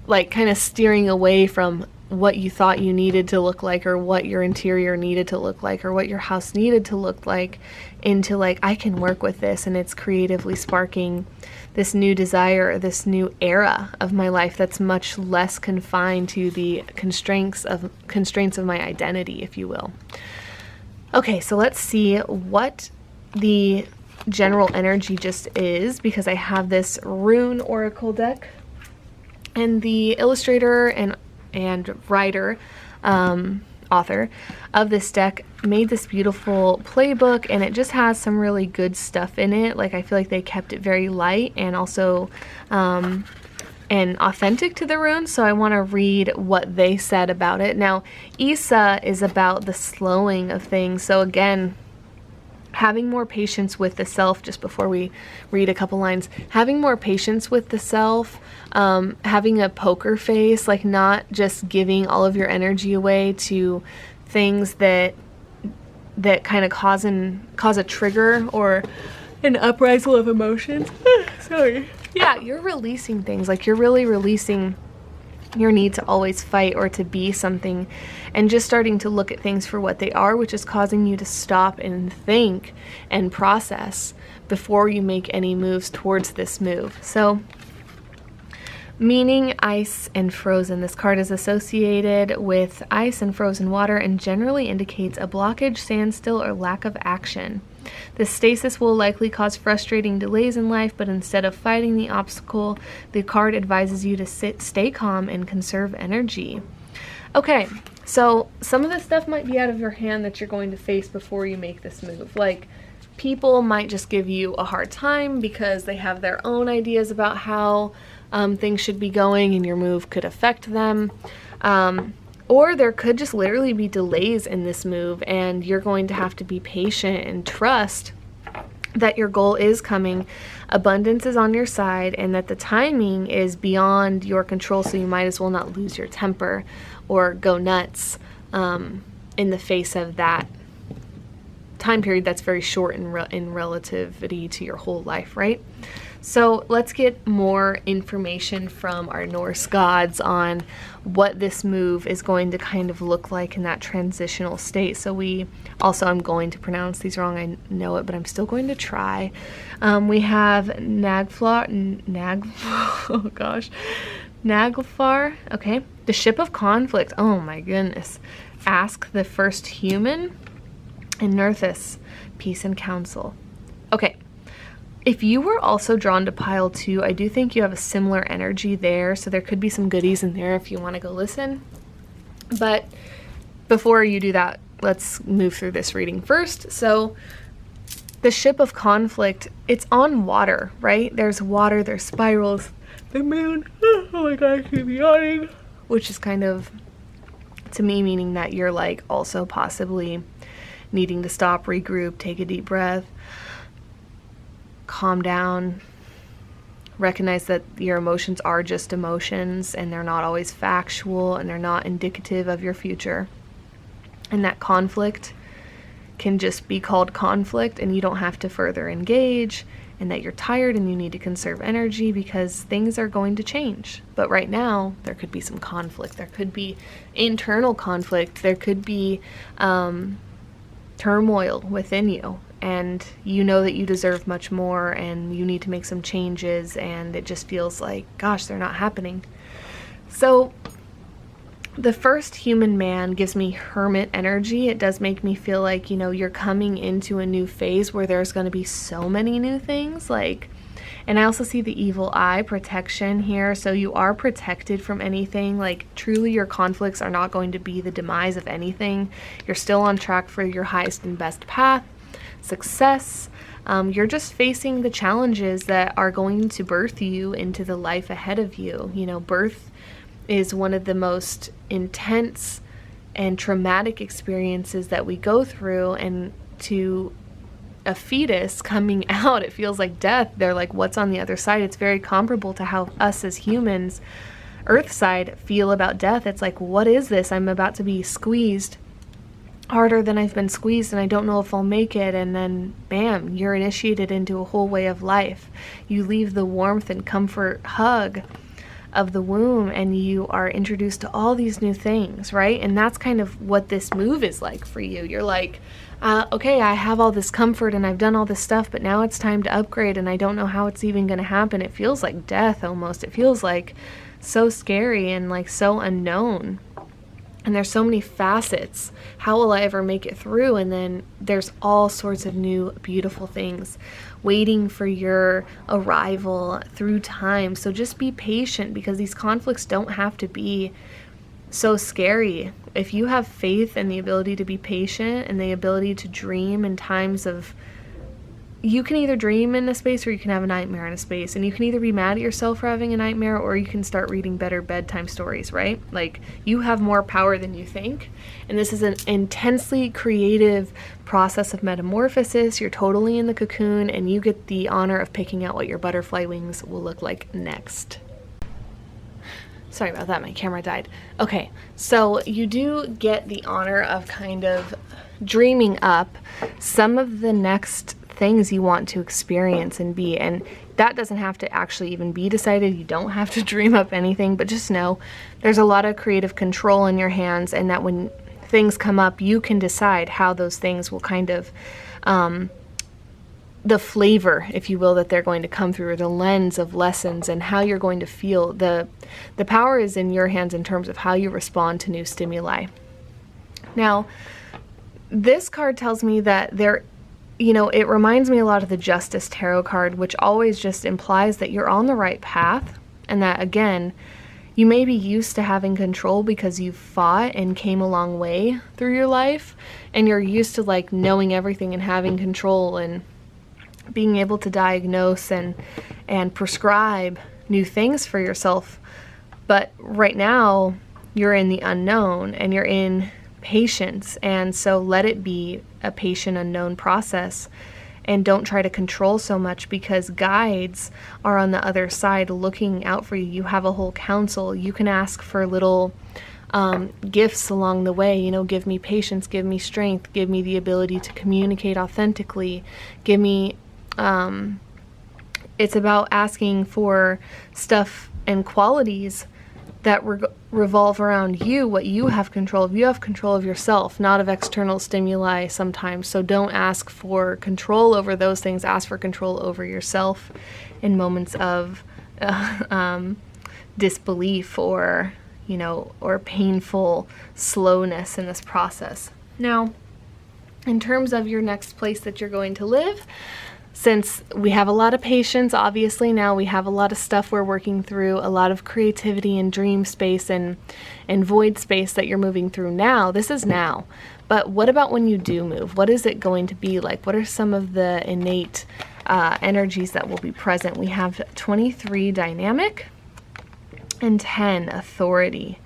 like kind of steering away from what you thought you needed to look like, or what your interior needed to look like, or what your house needed to look like, into like, I can work with this, and it's creatively sparking this new desire, this new era of my life that's much less confined to the constraints of my identity, if you will. Okay, so let's see what the general energy just is, because I have this rune oracle deck, and the illustrator and writer, author of this deck made this beautiful playbook, and it just has some really good stuff in it. Like, I feel like they kept it very light and also and authentic to the runes, so I want to read what they said about it. Now, Isa is about the slowing of things, so again, having more patience with the self, just before we read a couple lines, having more patience with the self, having a poker face, like not just giving all of your energy away to things that kind of cause a trigger or an uprising of emotions. Sorry. Yeah, you're releasing things, like you're really releasing your need to always fight or to be something, and just starting to look at things for what they are, which is causing you to stop and think and process before you make any moves towards this move. So, meaning ice and frozen. This card is associated with ice and frozen water and generally indicates a blockage, standstill, or lack of action. This stasis will likely cause frustrating delays in life, but instead of fighting the obstacle, the card advises you to stay calm and conserve energy. Okay, so some of the stuff might be out of your hand that you're going to face before you make this move. Like, people might just give you a hard time because they have their own ideas about how things should be going, and your move could affect them. Or there could just literally be delays in this move, and you're going to have to be patient and trust that your goal is coming, abundance is on your side, and that the timing is beyond your control, so you might as well not lose your temper or go nuts in the face of that time period that's very short in relativity to your whole life, right? So let's get more information from our Norse gods on what this move is going to kind of look like in that transitional state. So I'm going to pronounce these wrong, I know it, but I'm still going to try. We have Naglfar, okay. The Ship of Conflict, oh my goodness. Ask the First Human, and Nerthus, Peace and Counsel. Okay. If you were also drawn to pile 2, I do think you have a similar energy there, so there could be some goodies in there if you want to go listen. But before you do that, let's move through this reading first. So the Ship of Conflict, it's on water, right? There's water, there's spirals, the moon, oh my god, I keep yawning, which is kind of, to me, meaning that you're like also possibly needing to stop, regroup, take a deep breath, calm down, recognize that your emotions are just emotions and they're not always factual and they're not indicative of your future. And that conflict can just be called conflict and you don't have to further engage, and that you're tired and you need to conserve energy because things are going to change. But right now, there could be some conflict. There could be internal conflict. There could be turmoil within you. And you know that you deserve much more and you need to make some changes, and it just feels like, gosh, they're not happening. So the First Human man gives me hermit energy. It does make me feel like, you're coming into a new phase where there's going to be so many new things. And I also see the evil eye, protection here. So you are protected from anything. Like, truly your conflicts are not going to be the demise of anything. You're still on track for your highest and best path. Success. You're just facing the challenges that are going to birth you into the life ahead of you. Birth is one of the most intense and traumatic experiences that we go through, and to a fetus coming out, it feels like death. They're like, what's on the other side? It's very comparable to how us as humans, Earth side, feel about death. It's like, what is this? I'm about to be squeezed harder than I've been squeezed, and I don't know if I'll make it. And then bam, you're initiated into a whole way of life. You leave the warmth and comfort hug of the womb and you are introduced to all these new things, right? And that's kind of what this move is like for you. You're like, okay, I have all this comfort and I've done all this stuff, but now it's time to upgrade and I don't know how it's even going to happen. It feels like death almost. It feels like so scary and like so unknown. And there's so many facets. How will I ever make it through? And then there's all sorts of new beautiful things waiting for your arrival through time. So just be patient, because these conflicts don't have to be so scary. If you have faith and the ability to be patient and the ability to dream in times of you can either dream in a space or you can have a nightmare in a space, and you can either be mad at yourself for having a nightmare or you can start reading better bedtime stories, right? Like, you have more power than you think, and this is an intensely creative process of metamorphosis. You're totally in the cocoon, and you get the honor of picking out what your butterfly wings will look like next. Sorry about that, my camera died. Okay, so you do get the honor of kind of dreaming up some of the next things you want to experience and be, and that doesn't have to actually even be decided. You don't have to dream up anything, but just know there's a lot of creative control in your hands, and that when things come up, you can decide how those things will kind of the flavor, if you will, that they're going to come through, or the lens of lessons and how you're going to feel. The power is in your hands in terms of how you respond to new stimuli. Now, this card tells me that it reminds me a lot of the Justice Tarot card, which always just implies that you're on the right path, and that, again, you may be used to having control because you've fought and came a long way through your life, and you're used to like knowing everything and having control and being able to diagnose and prescribe new things for yourself. But right now, you're in the unknown and you're in patience, and so let it be a patient, unknown process, and don't try to control so much, because guides are on the other side looking out for you. You have a whole council. You can ask for little gifts along the way. Give me patience, give me strength, give me the ability to communicate authentically, give me it's about asking for stuff and qualities that revolve around you, what you have control of. You have control of yourself, not of external stimuli sometimes. So don't ask for control over those things. Ask for control over yourself in moments of disbelief or painful slowness in this process. Now, in terms of your next place that you're going to live, since we have a lot of patience, obviously now we have a lot of stuff we're working through, a lot of creativity and dream space and void space that you're moving through now. This is now. But what about when you do move? What is it going to be like? What are some of the innate energies that will be present? We have 23 dynamic and 10 authority.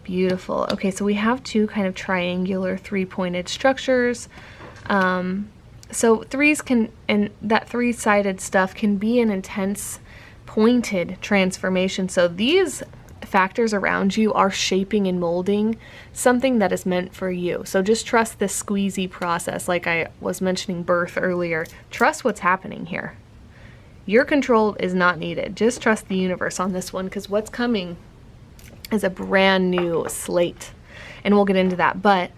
Beautiful. Okay, so we have two kind of triangular three-pointed structures. So threes can, and that three-sided stuff can be an intense pointed transformation. So these factors around you are shaping and molding something that is meant for you. So just trust this squeezy process. Like I was mentioning birth earlier, trust what's happening here. Your control is not needed. Just trust the universe on this one, because what's coming is a brand new slate. And we'll get into that. But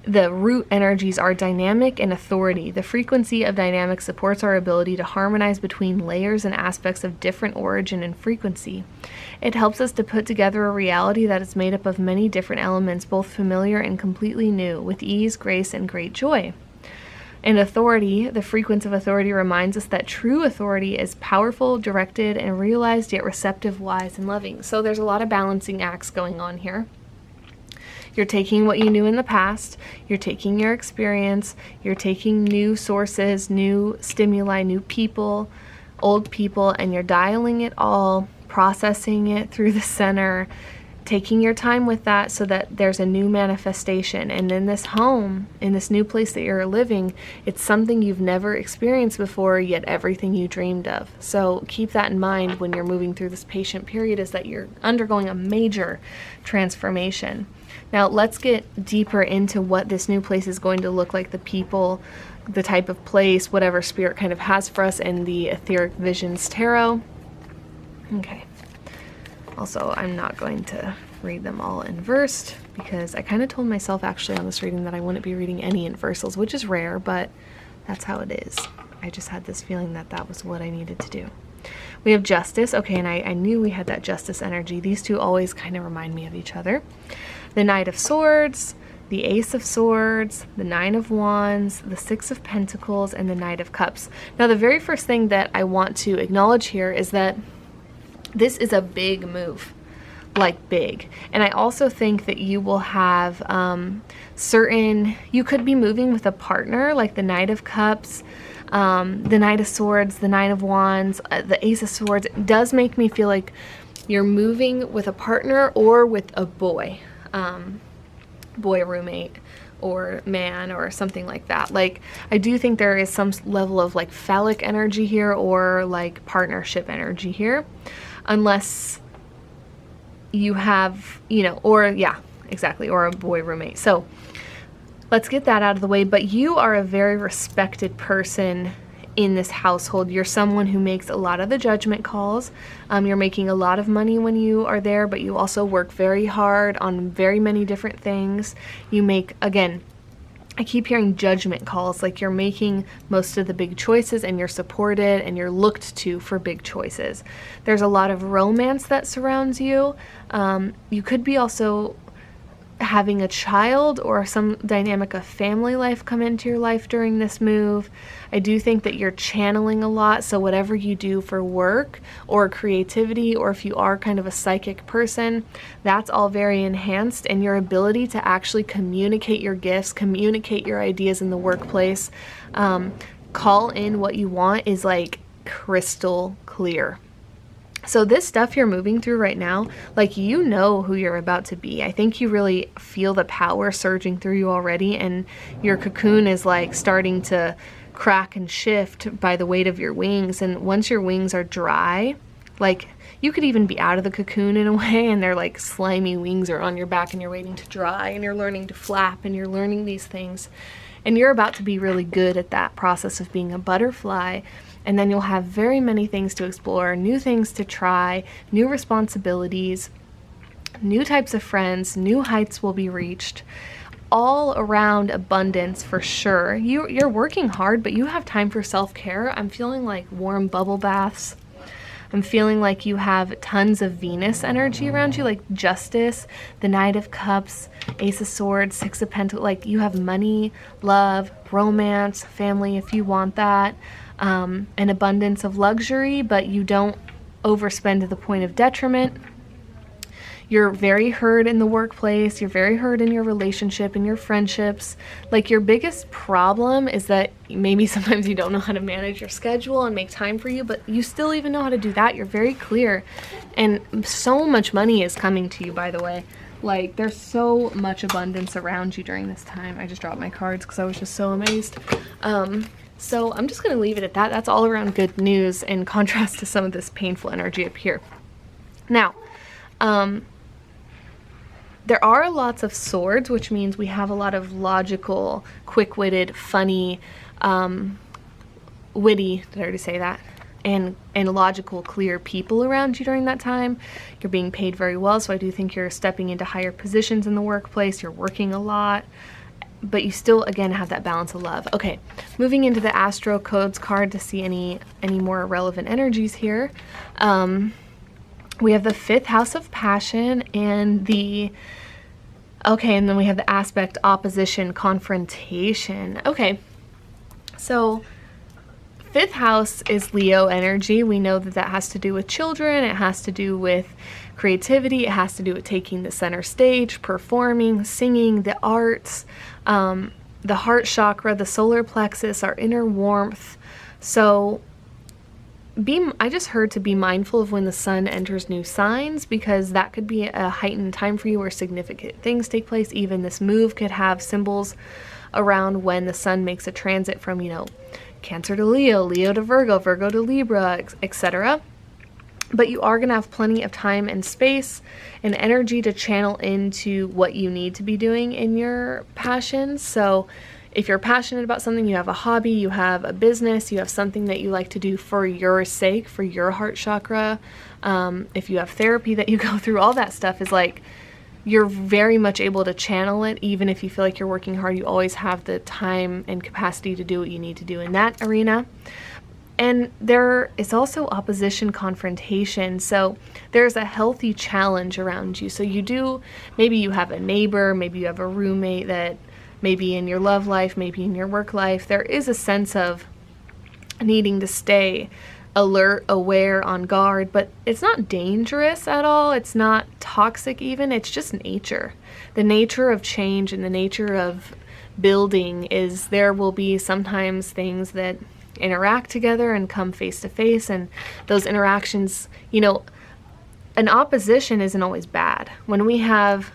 the root energies are dynamic and authority. The frequency of dynamic supports our ability to harmonize between layers and aspects of different origin and frequency. It helps us to put together a reality that is made up of many different elements, both familiar and completely new, with ease, grace, and great joy. And authority, the frequency of authority reminds us that true authority is powerful, directed, and realized, yet receptive, wise, and loving. So there's a lot of balancing acts going on here. You're taking what you knew in the past, you're taking your experience, you're taking new sources, new stimuli, new people, old people, and you're dialing it all, processing it through the center, taking your time with that so that there's a new manifestation. And in this home, in this new place that you're living, it's something you've never experienced before, yet everything you dreamed of. So keep that in mind when you're moving through this patient period, is that you're undergoing a major transformation. Now let's get deeper into what this new place is going to look like, the people, the type of place, whatever spirit kind of has for us in the Etheric Visions Tarot. Okay. Also, I'm not going to read them all inversed, because I kind of told myself actually on this reading that I wouldn't be reading any inversals, which is rare, but that's how it is. I just had this feeling that that was what I needed to do. We have Justice. Okay, and I knew we had that Justice energy. These two always kind of remind me of each other. The Knight of Swords, the Ace of Swords, the Nine of Wands, the Six of Pentacles, and the Knight of Cups. Now, the very first thing that I want to acknowledge here is that this is a big move, like big. And I also think that you will have you could be moving with a partner, like the Knight of Cups. The Knight of Swords, the Nine of Wands, the Ace of Swords, it does make me feel like you're moving with a partner or with a boy, boy roommate or man or something like that. Like, I do think there is some level of like phallic energy here or like partnership energy here, unless you have, you know, or yeah, exactly, or a boy roommate. So let's get that out of the way. But you are a very respected person in this household. You're someone who makes a lot of the judgment calls. You're making a lot of money when you are there, but you also work very hard on very many different things. You make, again, I keep hearing judgment calls, like you're making most of the big choices and you're supported and you're looked to for big choices. There's a lot of romance that surrounds you. You could be also having a child or some dynamic of family life come into your life during this move. I do think that you're channeling a lot, so whatever you do for work or creativity, or if you are kind of a psychic person, that's all very enhanced, and your ability to actually communicate your gifts, communicate your ideas in the workplace, call in what you want is like crystal clear. So this stuff you're moving through right now, like, you know who you're about to be. I think you really feel the power surging through you already, and your cocoon is like starting to crack and shift by the weight of your wings. And once your wings are dry, like, you could even be out of the cocoon in a way, and they're like slimy wings are on your back and you're waiting to dry and you're learning to flap and you're learning these things. And you're about to be really good at that process of being a butterfly. And then you'll have very many things to explore, new things to try, new responsibilities, new types of friends, new heights will be reached, all around abundance for sure. You're working hard, but you have time for self-care. I'm feeling like warm bubble baths. I'm feeling like you have tons of Venus energy around you, like Justice, the Knight of Cups, Ace of Swords, Six of Pentacles. Like, you have money, love, romance, family if you want that. An abundance of luxury, but you don't overspend to the point of detriment. You're very heard in the workplace. You're very heard in your relationship, in your friendships. Like, your biggest problem is that maybe sometimes you don't know how to manage your schedule and make time for you, but you still even know how to do that. You're very clear. And so much money is coming to you, by the way. Like, there's so much abundance around you during this time. I just dropped my cards because I was just so amazed. So I'm just going to leave it at that. That's all around good news in contrast to some of this painful energy up here. Now, there are lots of swords, which means we have a lot of logical, quick-witted, funny, witty, did I already say that? And logical, clear people around you during that time. You're being paid very well, so I do think you're stepping into higher positions in the workplace. You're working a lot, but you still, again, have that balance of love. Okay, moving into the Astro Codes card to see any more relevant energies here. We have the fifth house of passion and and then we have the aspect, opposition, confrontation. Okay, so fifth house is Leo energy. We know that has to do with children. It has to do with creativity. It has to do with taking the center stage, performing, singing, the arts, the heart chakra, the solar plexus, our inner warmth. So I just heard to be mindful of when the sun enters new signs, because that could be a heightened time for you where significant things take place. Even this move could have symbols around when the sun makes a transit from, Cancer to Leo, Leo to Virgo, Virgo to Libra, etc. But you are going to have plenty of time and space and energy to channel into what you need to be doing in your passions. So if you're passionate about something, you have a hobby, you have a business, you have something that you like to do for your sake, for your heart chakra, if you have therapy that you go through, all that stuff is like, you're very much able to channel it. Even if you feel like you're working hard, you always have the time and capacity to do what you need to do in that arena. And there is also opposition, confrontation. So there's a healthy challenge around you. So maybe you have a neighbor, maybe you have a roommate that maybe in your love life, maybe in your work life, there is a sense of needing to stay alert, aware, on guard, but it's not dangerous at all. It's not toxic even. It's just nature. The nature of change and the nature of building is there will be sometimes things that interact together and come face to face. And those interactions, you know, an opposition isn't always bad. When we have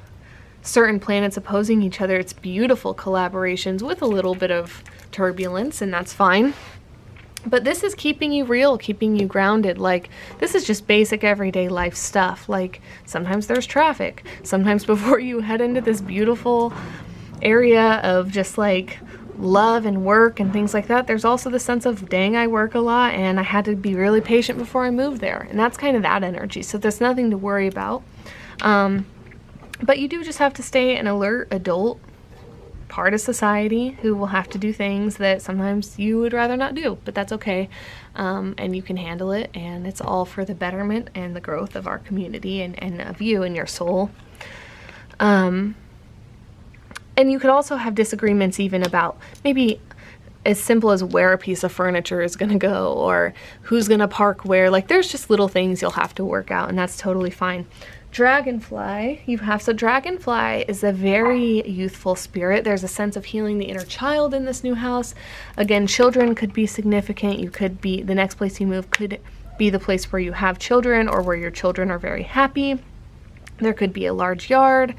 certain planets opposing each other, it's beautiful collaborations with a little bit of turbulence, and that's fine. But this is keeping you real, keeping you grounded. Like, this is just basic everyday life stuff. Like, sometimes there's traffic. Sometimes before you head into this beautiful area of just like love and work and things like that, there's also the sense of, dang, I work a lot and I had to be really patient before I moved there. And that's kind of that energy. So there's nothing to worry about. But you do just have to stay an alert adult part of society who will have to do things that sometimes you would rather not do, but that's okay. And you can handle it, and it's all for the betterment and the growth of our community and of you and your soul. And you could also have disagreements even about maybe as simple as where a piece of furniture is going to go or who's going to park where. Like, there's just little things you'll have to work out, and that's totally fine. Dragonfly, so Dragonfly is a very youthful spirit. There's a sense of healing the inner child in this new house. Again, children could be significant. You could be, the next place you move could be the place where you have children or where your children are very happy. There could be a large yard,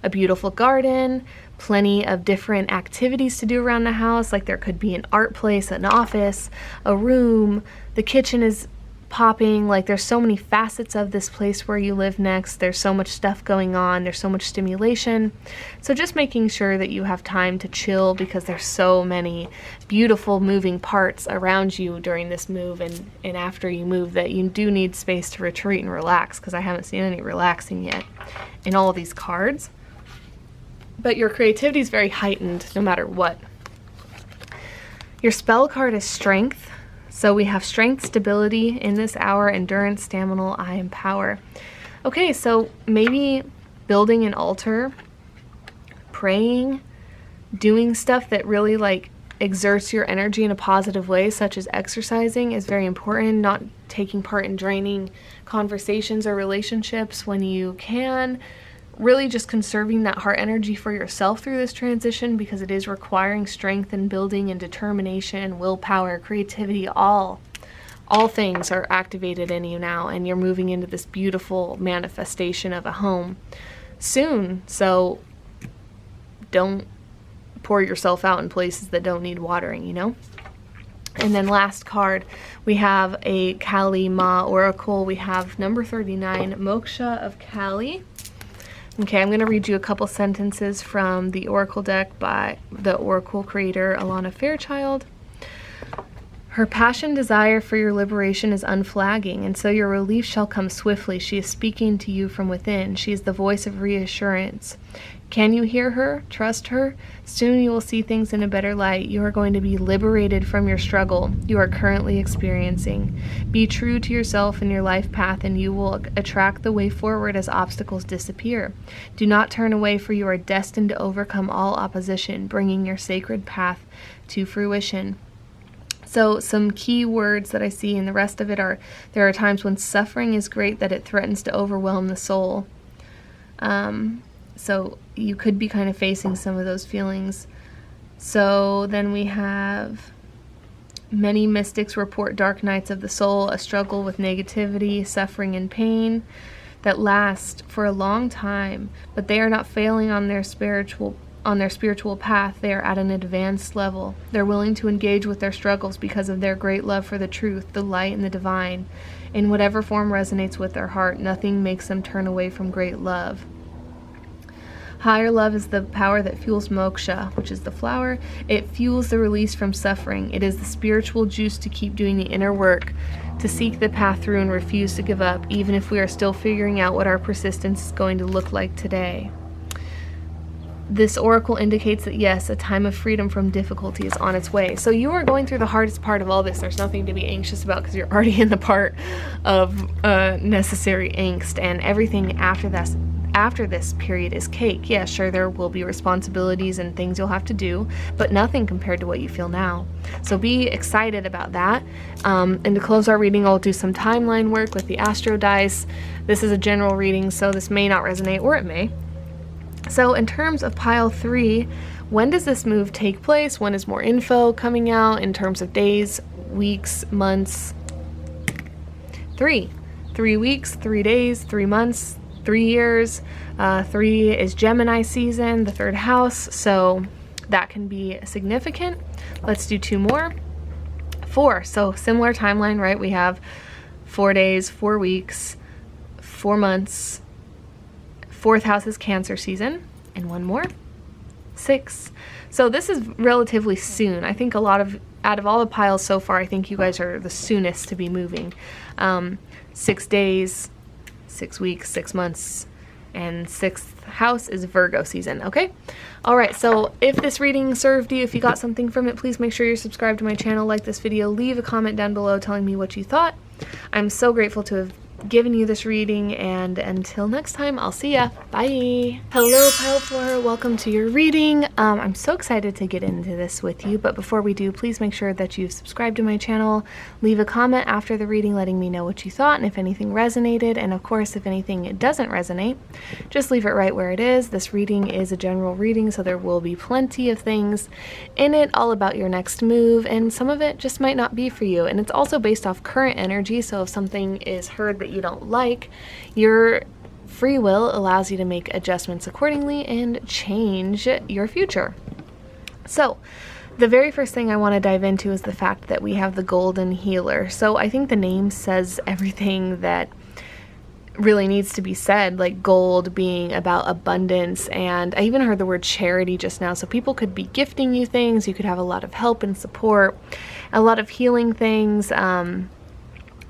a beautiful garden, plenty of different activities to do around the house. Like, there could be an art place, an office, a room. The kitchen is popping. Like, there's so many facets of this place where you live next. There's so much stuff going on. There's so much stimulation. So just making sure that you have time to chill, because there's so many beautiful moving parts around you during this move and after you move, that you do need space to retreat and relax, because I haven't seen any relaxing yet in all of these cards. But your creativity is very heightened no matter what. Your spell card is Strength. So we have strength, stability in this hour, endurance, stamina, eye, and power. Okay, so maybe building an altar, praying, doing stuff that really like exerts your energy in a positive way, such as exercising, is very important. Not taking part in draining conversations or relationships when you can. Really just conserving that heart energy for yourself through this transition, because it is requiring strength and building and determination, willpower, creativity. All things are activated in you now, and you're moving into this beautiful manifestation of a home soon. So don't pour yourself out in places that don't need watering, you know? And then last card, we have a Kali Ma Oracle. We have number 39, Moksha of Kali. Okay, I'm going to read you a couple sentences from the Oracle deck by the Oracle creator, Alana Fairchild. Her passion desire for your liberation is unflagging, and so your relief shall come swiftly. She is speaking to you from within. She is the voice of reassurance. Can you hear her? Trust her? Soon you will see things in a better light. You are going to be liberated from your struggle you are currently experiencing. Be true to yourself and your life path, and you will attract the way forward as obstacles disappear. Do not turn away, for you are destined to overcome all opposition, bringing your sacred path to fruition. So some key words that I see, and the rest of it are, there are times when suffering is great, that it threatens to overwhelm the soul. So you could be kind of facing some of those feelings. So then we have, many mystics report dark nights of the soul, a struggle with negativity, suffering, and pain that last for a long time, but they are not failing on their spiritual path. They are at an advanced level. They're willing to engage with their struggles because of their great love for the truth, the light, and the divine. In whatever form resonates with their heart, nothing makes them turn away from great love. Higher love is the power that fuels moksha, which is the flower. It fuels the release from suffering. It is the spiritual juice to keep doing the inner work, to seek the path through and refuse to give up, even if we are still figuring out what our persistence is going to look like today. This oracle indicates that yes, a time of freedom from difficulty is on its way. So you are going through the hardest part of all this. There's nothing to be anxious about, because you're already in the part of necessary angst, and everything after this period is cake. Yeah, sure, there will be responsibilities and things you'll have to do, but nothing compared to what you feel now. So be excited about that. And to close our reading, I'll do some timeline work with the Astro Dice. This is a general reading, so this may not resonate, or it may. So in terms of pile 3, when does this move take place? When is more info coming out in terms of days? weeks, months, 3 weeks, 3 days, 3 months, 3 years. 3 is Gemini season, the 3rd house, so that can be significant. Let's do 2 more. 4, so similar timeline, right? We have 4 days, 4 weeks, 4 months. 4th house is Cancer season, and 1 more. 6. So this is relatively soon. I think out of all the piles so far, I think you guys are the soonest to be moving. 6 days, 6 weeks, 6 months, and 6th house is Virgo season, okay? All right, so if this reading served you, if you got something from it, please make sure you're subscribed to my channel, like this video, leave a comment down below telling me what you thought. I'm so grateful to have given you this reading, and until next time, I'll see ya. Bye. Hello, Pile 4. Welcome to your reading. I'm so excited to get into this with you, but before we do, please make sure that you've subscribed to my channel. Leave a comment after the reading letting me know what you thought and if anything resonated, and of course, if anything doesn't resonate, just leave it right where it is. This reading is a general reading, so there will be plenty of things in it all about your next move, and some of it just might not be for you. And it's also based off current energy, so if something is heard that you don't like, your free will allows you to make adjustments accordingly and change your future. So the very first thing I want to dive into is the fact that we have the Golden Healer. So I think the name says everything that really needs to be said, like gold being about abundance, and I even heard the word charity just now. So people could be gifting you things, you could have a lot of help and support, a lot of healing things,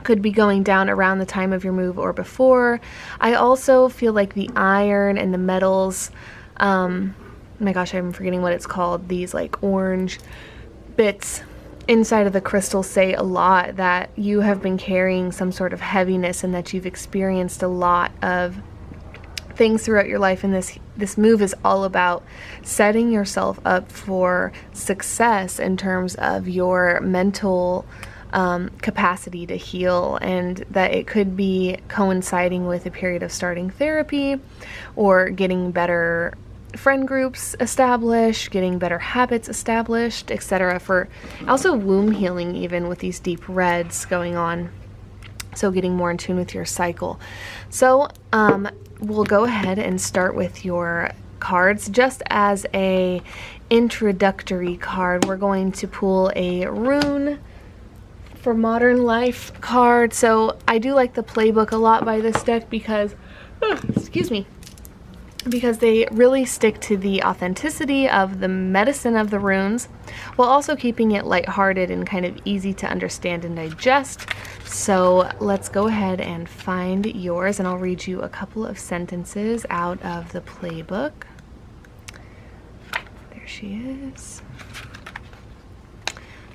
could be going down around the time of your move or before. I also feel like the iron and the metals, oh my gosh, I'm forgetting what it's called, these like orange bits inside of the crystal say a lot that you have been carrying some sort of heaviness and that you've experienced a lot of things throughout your life, and this move is all about setting yourself up for success in terms of your mental capacity to heal, and that it could be coinciding with a period of starting therapy or getting better friend groups established, getting better habits established, etc. For also womb healing, even with these deep reds going on, so getting more in tune with your cycle. So we'll go ahead and start with your cards. Just as a introductory card, we're going to pull a rune for modern life card. So I do like the playbook a lot by this deck because excuse me, because they really stick to the authenticity of the medicine of the runes while also keeping it lighthearted and kind of easy to understand and digest. So let's go ahead and find yours, and I'll read you a couple of sentences out of the playbook. There she is.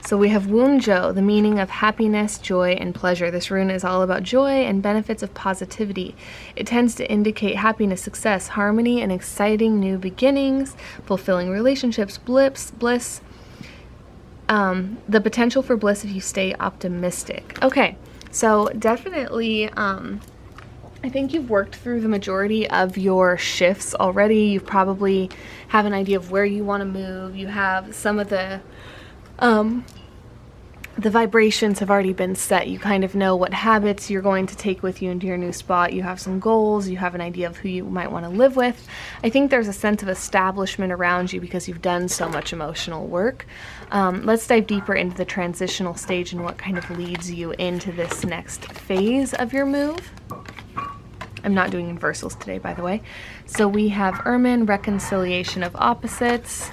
So we have Wunjo, the meaning of happiness, joy, and pleasure. This rune is all about joy and benefits of positivity. It tends to indicate happiness, success, harmony, and exciting new beginnings, fulfilling relationships, bliss, the potential for bliss if you stay optimistic. Okay, so definitely, I think you've worked through the majority of your shifts already. You probably have an idea of where you want to move. You have some of the vibrations have already been set. You kind of know what habits you're going to take with you into your new spot. You have some goals. You have an idea of who you might want to live with. I think there's a sense of establishment around you because you've done so much emotional work. Let's dive deeper into the transitional stage and what kind of leads you into this next phase of your move. I'm not doing inversals today, by the way. So we have Ermine, reconciliation of opposites,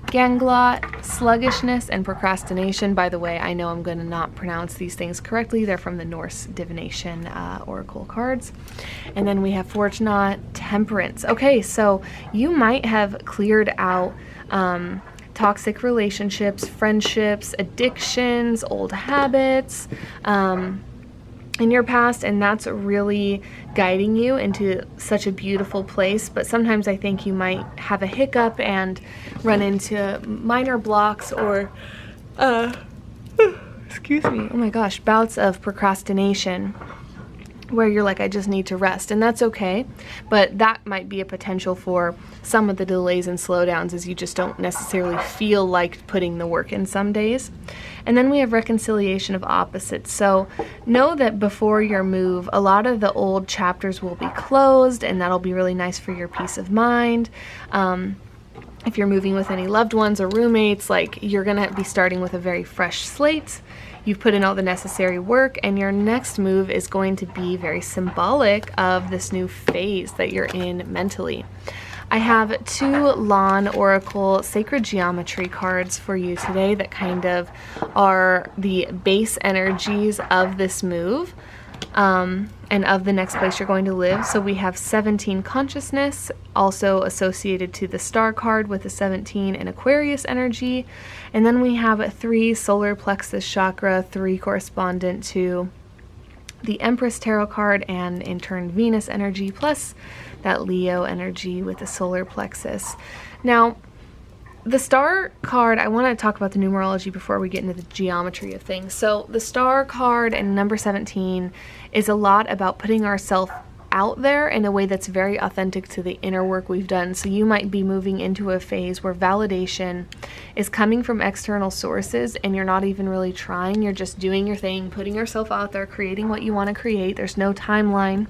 Ganglot, sluggishness, and procrastination. By the way, I know I'm going to not pronounce these things correctly. They're from the Norse divination oracle cards. And then we have Fortunate, temperance. Okay, so you might have cleared out toxic relationships, friendships, addictions, old habits, in your past, and that's really guiding you into such a beautiful place. But sometimes I think you might have a hiccup and run into minor blocks or excuse me, oh my gosh, bouts of procrastination where you're like, I just need to rest, and that's okay, but that might be a potential for some of the delays and slowdowns, as you just don't necessarily feel like putting the work in some days. And then we have reconciliation of opposites. So know that before your move, a lot of the old chapters will be closed, and that'll be really nice for your peace of mind. If you're moving with any loved ones or roommates, like, you're gonna be starting with a very fresh slate. You've put in all the necessary work, and your next move is going to be very symbolic of this new phase that you're in mentally. I have 2 Lawn Oracle Sacred Geometry cards for you today that kind of are the base energies of this move, and of the next place you're going to live. So we have 17 consciousness, also associated to the star card with the 17 and Aquarius energy. And then we have 3 solar plexus chakra, 3 correspondent to the Empress tarot card and in turn Venus energy, plus that Leo energy with the solar plexus. Now, the star card, I want to talk about the numerology before we get into the geometry of things. So the star card and number 17 is a lot about putting ourselves out there in a way that's very authentic to the inner work we've done. So you might be moving into a phase where validation is coming from external sources and you're not even really trying. You're just doing your thing, putting yourself out there, creating what you want to create. There's no timeline.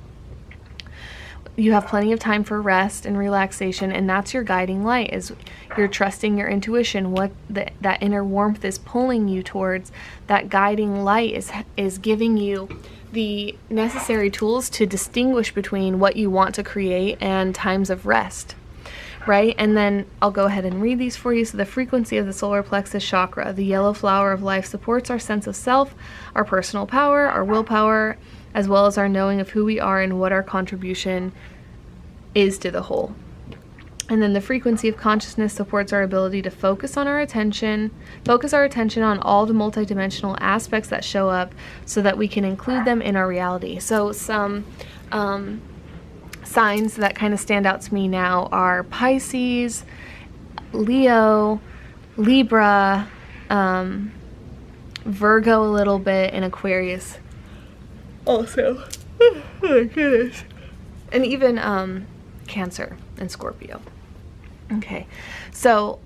You have plenty of time for rest and relaxation, and that's your guiding light, is you're trusting your intuition, what that inner warmth is pulling you towards. That guiding light is giving you the necessary tools to distinguish between what you want to create and times of rest, right? And then I'll go ahead and read these for you. So the frequency of the solar plexus chakra, the yellow flower of life, supports our sense of self, our personal power, our willpower, as well as our knowing of who we are and what our contribution is to the whole. And then the frequency of consciousness supports our ability to focus our attention on all the multidimensional aspects that show up so that we can include them in our reality. So some signs that kind of stand out to me now are Pisces, Leo, Libra, Virgo a little bit, and Aquarius also. Oh my goodness. And even Cancer and Scorpio. Okay, so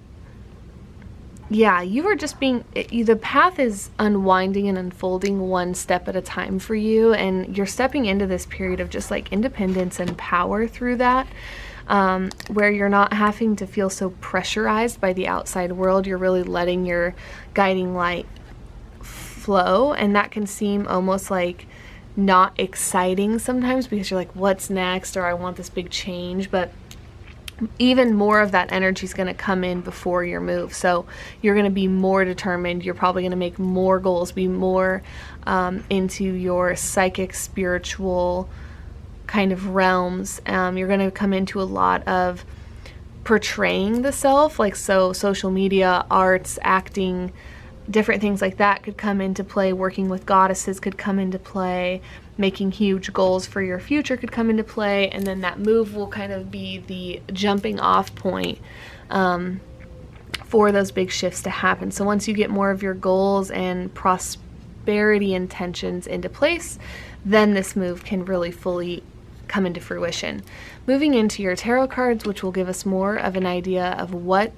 yeah, you are just the path is unwinding and unfolding one step at a time for you, and you're stepping into this period of just like independence and power through that, where you're not having to feel so pressurized by the outside world. You're really letting your guiding light flow, and that can seem almost like not exciting sometimes because you're like, what's next, or I want this big change. But even more of that energy is going to come in before your move, so you're going to be more determined. You're probably going to make more goals, be more into your psychic, spiritual kind of realms. You're going to come into a lot of portraying the self, like, so social media, arts, acting, different things like that could come into play. Working with goddesses could come into play. Making huge goals for your future could come into play. And then that move will kind of be the jumping off point for those big shifts to happen. So once you get more of your goals and prosperity intentions into place, then this move can really fully come into fruition. Moving into your tarot cards, which will give us more of an idea of what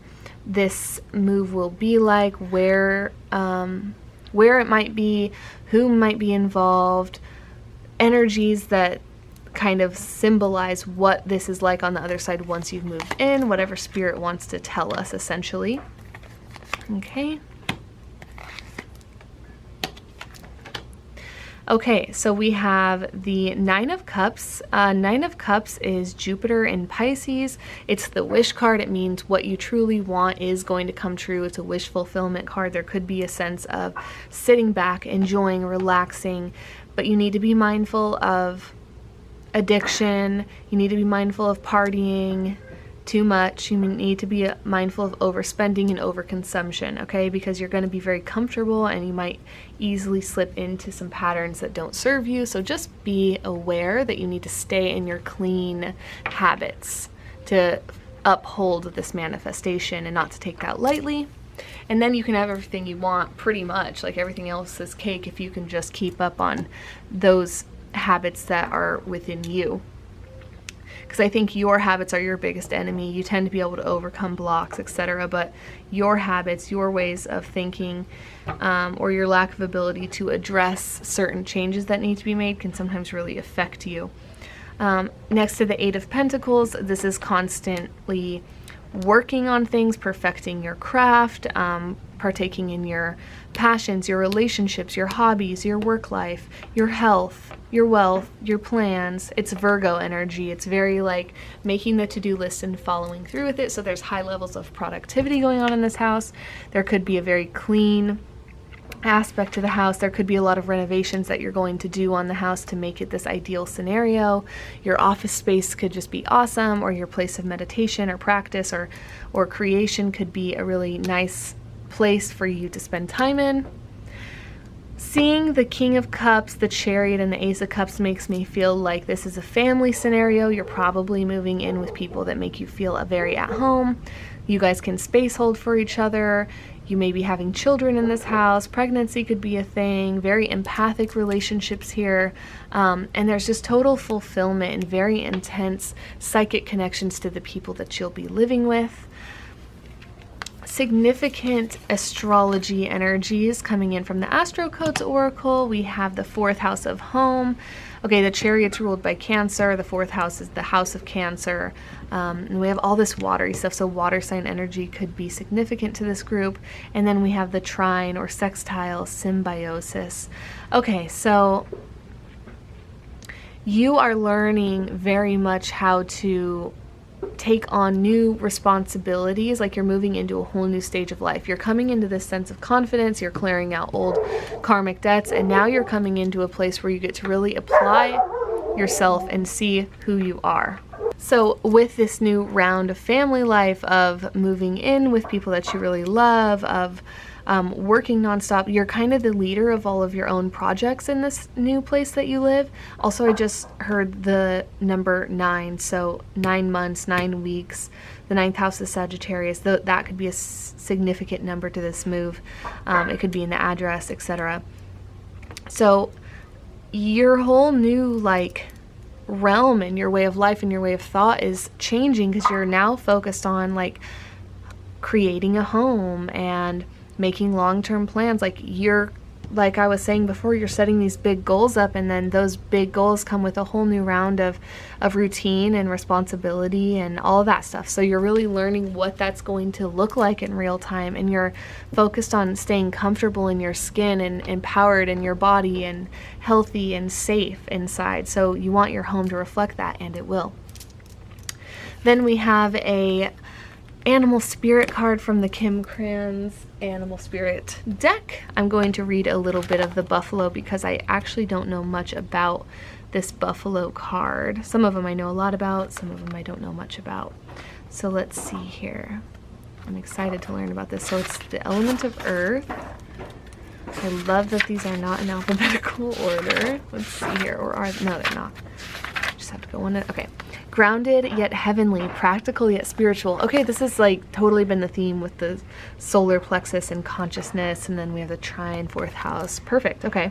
this move will be like, where it might be, who might be involved, energies that kind of symbolize what this is like on the other side once you've moved in, whatever spirit wants to tell us, essentially. Okay. Okay, so we have the Nine of Cups. Nine of Cups is Jupiter in Pisces. It's the wish card. It means what you truly want is going to come true. It's a wish fulfillment card. There could be a sense of sitting back, enjoying, relaxing, but you need to be mindful of addiction. You need to be mindful of partying too much. You need to be mindful of overspending and overconsumption, okay? Because you're going to be very comfortable and you might easily slip into some patterns that don't serve you. So just be aware that you need to stay in your clean habits to uphold this manifestation and not to take that lightly. And then you can have everything you want, pretty much. Like, everything else is cake if you can just keep up on those habits that are within you. Because I think your habits are your biggest enemy. You tend to be able to overcome blocks, etc. But your habits, your ways of thinking, or your lack of ability to address certain changes that need to be made can sometimes really affect you. Next to the Eight of Pentacles, this is constantly working on things, perfecting your craft, partaking in your passions, your relationships, your hobbies, your work life, your health, your wealth, your plans. It's Virgo energy. It's very like making the to-do list and following through with it. So there's high levels of productivity going on in this house. There could be a very clean aspect to the house. There could be a lot of renovations that you're going to do on the house to make it this ideal scenario. Your office space could just be awesome, or your place of meditation or practice or creation could be a really nice place for you to spend time in. Seeing the King of Cups, the Chariot, and the Ace of Cups makes me feel like this is a family scenario. You're probably moving in with people that make you feel very at home. You guys can space hold for each other. You may be having children in this house. Pregnancy could be a thing. Very empathic relationships here. And there's just total fulfillment and very intense psychic connections to the people that you'll be living with. Significant astrology energies coming in from the Astro Codes Oracle. We have the 4th house of home. Okay, the Chariot's ruled by Cancer. The 4th house is the house of Cancer. And we have all this watery stuff, so water sign energy could be significant to this group. And then we have the trine or sextile symbiosis. Okay, so you are learning very much how to take on new responsibilities, like you're moving into a whole new stage of life. You're coming into this sense of confidence, you're clearing out old karmic debts, and now you're coming into a place where you get to really apply yourself and see who you are. So with this new round of family life, of moving in with people that you really love, of working nonstop, you're kind of the leader of all of your own projects in this new place that you live. Also, I just heard the number 9, so 9 months, 9 weeks. The 9th house is Sagittarius. That could be a significant number to this move. It could be in the address, etc. So your whole new like realm and your way of life and your way of thought is changing, because you're now focused on like creating a home and making long-term plans. Like I was saying before, you're setting these big goals up, and then those big goals come with a whole new round of routine and responsibility and all of that stuff. So you're really learning what that's going to look like in real time, and you're focused on staying comfortable in your skin and empowered in your body and healthy and safe inside. So you want your home to reflect that, and it will. Then we have a Animal Spirit card from the Kim Kranz Animal Spirit deck. I'm going to read a little bit of the buffalo because I actually don't know much about this buffalo card. Some of them I know a lot about, some of them I don't know much about. So let's see here. I'm excited to learn about this. So it's the element of earth. I love that these are not in alphabetical order. Let's see here, or are no, they're not. Just have to go one at, okay. Grounded yet heavenly, practical yet spiritual. Okay, this has like totally been the theme with the solar plexus and consciousness, and then we have the trine, 4th house. Perfect, okay.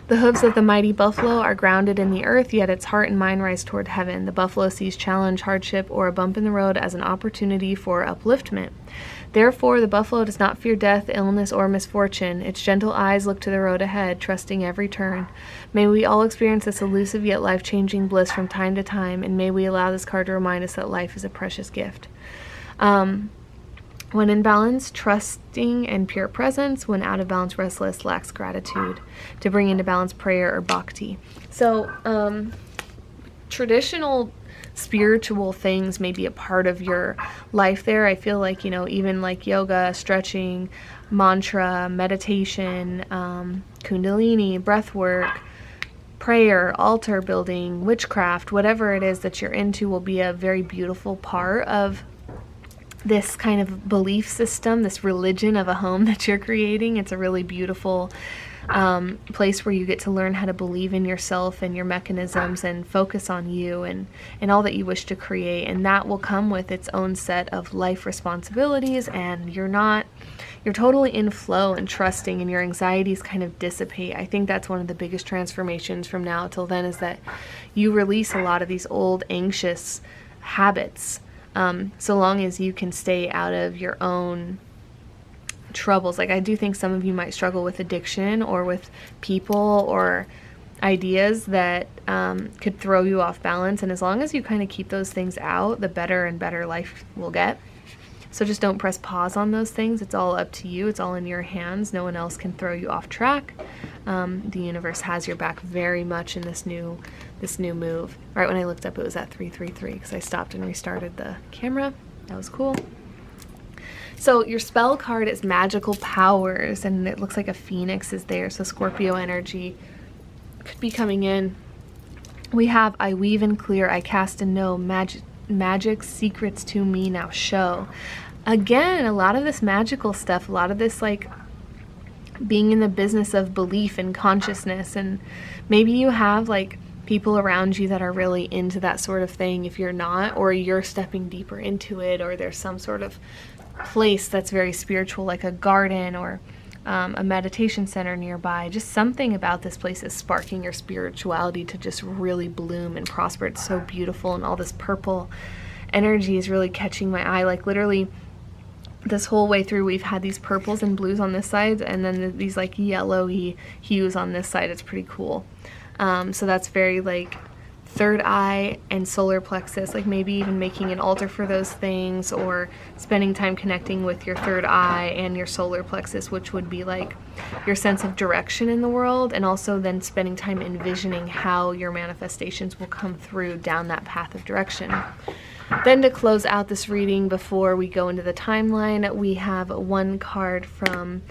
The hooves of the mighty buffalo are grounded in the earth, yet its heart and mind rise toward heaven. The buffalo sees challenge, hardship, or a bump in the road as an opportunity for upliftment. Therefore, the buffalo does not fear death, illness, or misfortune. Its gentle eyes look to the road ahead, trusting every turn. May we all experience this elusive yet life-changing bliss from time to time, and may we allow this card to remind us that life is a precious gift. When in balance, trusting and pure presence. When out of balance, restless, lacks gratitude. To bring into balance, prayer or bhakti. So, traditional spiritual things may be a part of your life there. I feel like, you know, even like yoga, stretching, mantra, meditation, kundalini, breath work, prayer, altar building, witchcraft, whatever it is that you're into will be a very beautiful part of this kind of belief system, this religion of a home that you're creating. It's a really beautiful place where you get to learn how to believe in yourself and your mechanisms and focus on you and all that you wish to create. And that will come with its own set of life responsibilities, and you're totally in flow and trusting, and your anxieties kind of dissipate. I think that's one of the biggest transformations from now till then, is that you release a lot of these old anxious habits, so long as you can stay out of your own troubles. Like, I do think some of you might struggle with addiction or with people or ideas that could throw you off balance, and as long as you kind of keep those things out, the better and better life will get. So just don't press pause on those things. It's all up to you. It's all in your hands. No one else can throw you off track. The universe has your back very much in this new move. Right when I looked up, it was at 333 because I stopped and restarted the camera. That was cool. So your spell card is magical powers, and it looks like a phoenix is there. So Scorpio energy could be coming in. We have I weave and clear, I cast and know, magic secrets to me now show. Again, a lot of this magical stuff, a lot of this like being in the business of belief and consciousness, and maybe you have like people around you that are really into that sort of thing. If you're not, or you're stepping deeper into it, or there's some sort of place that's very spiritual, like a garden or a meditation center nearby. Just something about this place is sparking your spirituality to just really bloom and prosper. It's so beautiful, and all this purple energy is really catching my eye. Like literally this whole way through, we've had these purples and blues on this side, and then these like yellowy hues on this side. It's pretty cool. So that's very like third eye and solar plexus, like maybe even making an altar for those things, or spending time connecting with your third eye and your solar plexus, which would be like your sense of direction in the world, and also then spending time envisioning how your manifestations will come through down that path of direction. Then to close out this reading before we go into the timeline, we have one card from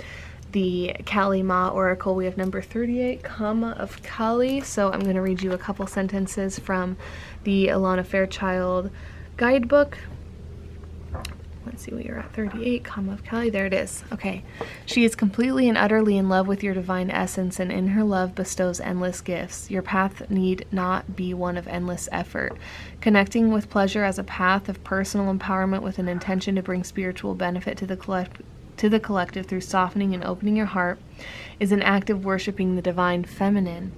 the Kali Ma Oracle. We have number 38, Kama of Kali. So I'm going to read you a couple sentences from the Alana Fairchild guidebook. Let's see, we are at 38, Kama of Kali. There it is. Okay. She is completely and utterly in love with your divine essence, and in her love bestows endless gifts. Your path need not be one of endless effort. Connecting with pleasure as a path of personal empowerment with an intention to bring spiritual benefit to the collective through softening and opening your heart is an act of worshiping the divine feminine.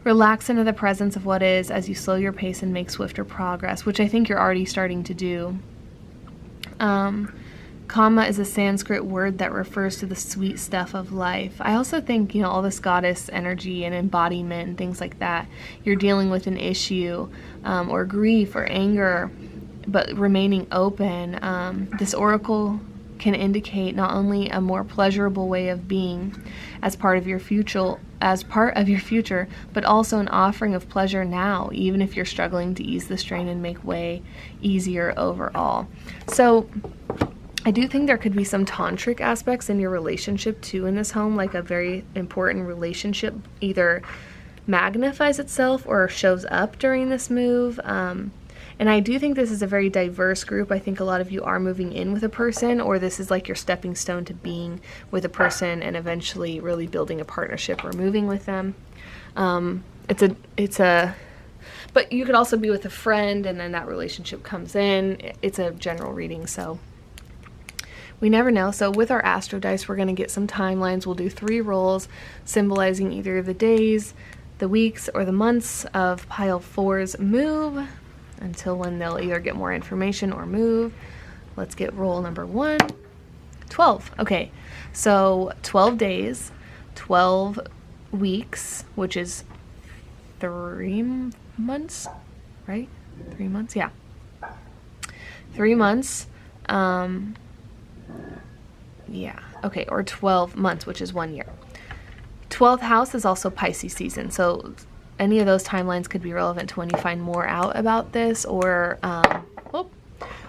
Relax into the presence of what is as you slow your pace and make swifter progress, which I think you're already starting to do. Kama is a Sanskrit word that refers to the sweet stuff of life. I also think, all this goddess energy and embodiment and things like that, you're dealing with an issue or grief or anger, but remaining open. This oracle can indicate not only a more pleasurable way of being as part of your future, but also an offering of pleasure now, even if you're struggling to ease the strain and make way easier overall. So I do think there could be some tantric aspects in your relationship too in this home, like a very important relationship either magnifies itself or shows up during this move. And I do think this is a very diverse group. I think a lot of you are moving in with a person, or this is like your stepping stone to being with a person and eventually really building a partnership or moving with them. But you could also be with a friend and then that relationship comes in. It's a general reading, so we never know. So with our astro dice, we're going to get some timelines. We'll do 3 rolls symbolizing either the days, the weeks, or the months of pile 4's move, until when they'll either get more information or move. Let's get roll number 1. 12. Okay, so 12 days, 12 weeks, which is 3 months, right? 3 months, yeah. 3 months, yeah, okay, or 12 months, which is 1 year. 12th house is also Pisces season, so any of those timelines could be relevant to when you find more out about this, or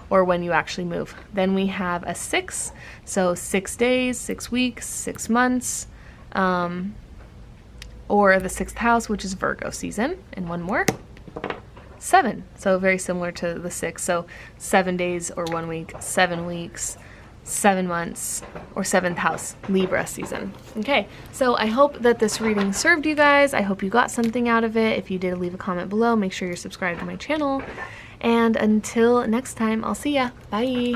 when you actually move. Then we have a 6, so 6 days, 6 weeks, 6 months, or the 6th house, which is Virgo season, and one more. 7, so very similar to the 6, so 7 days or 1 week, 7 weeks, 7 months or 7th house Libra season. Okay, so I hope that this reading served you guys. I hope you got something out of it. If you did, leave a comment below. Make sure you're subscribed to my channel. And until next time, I'll see ya. Bye.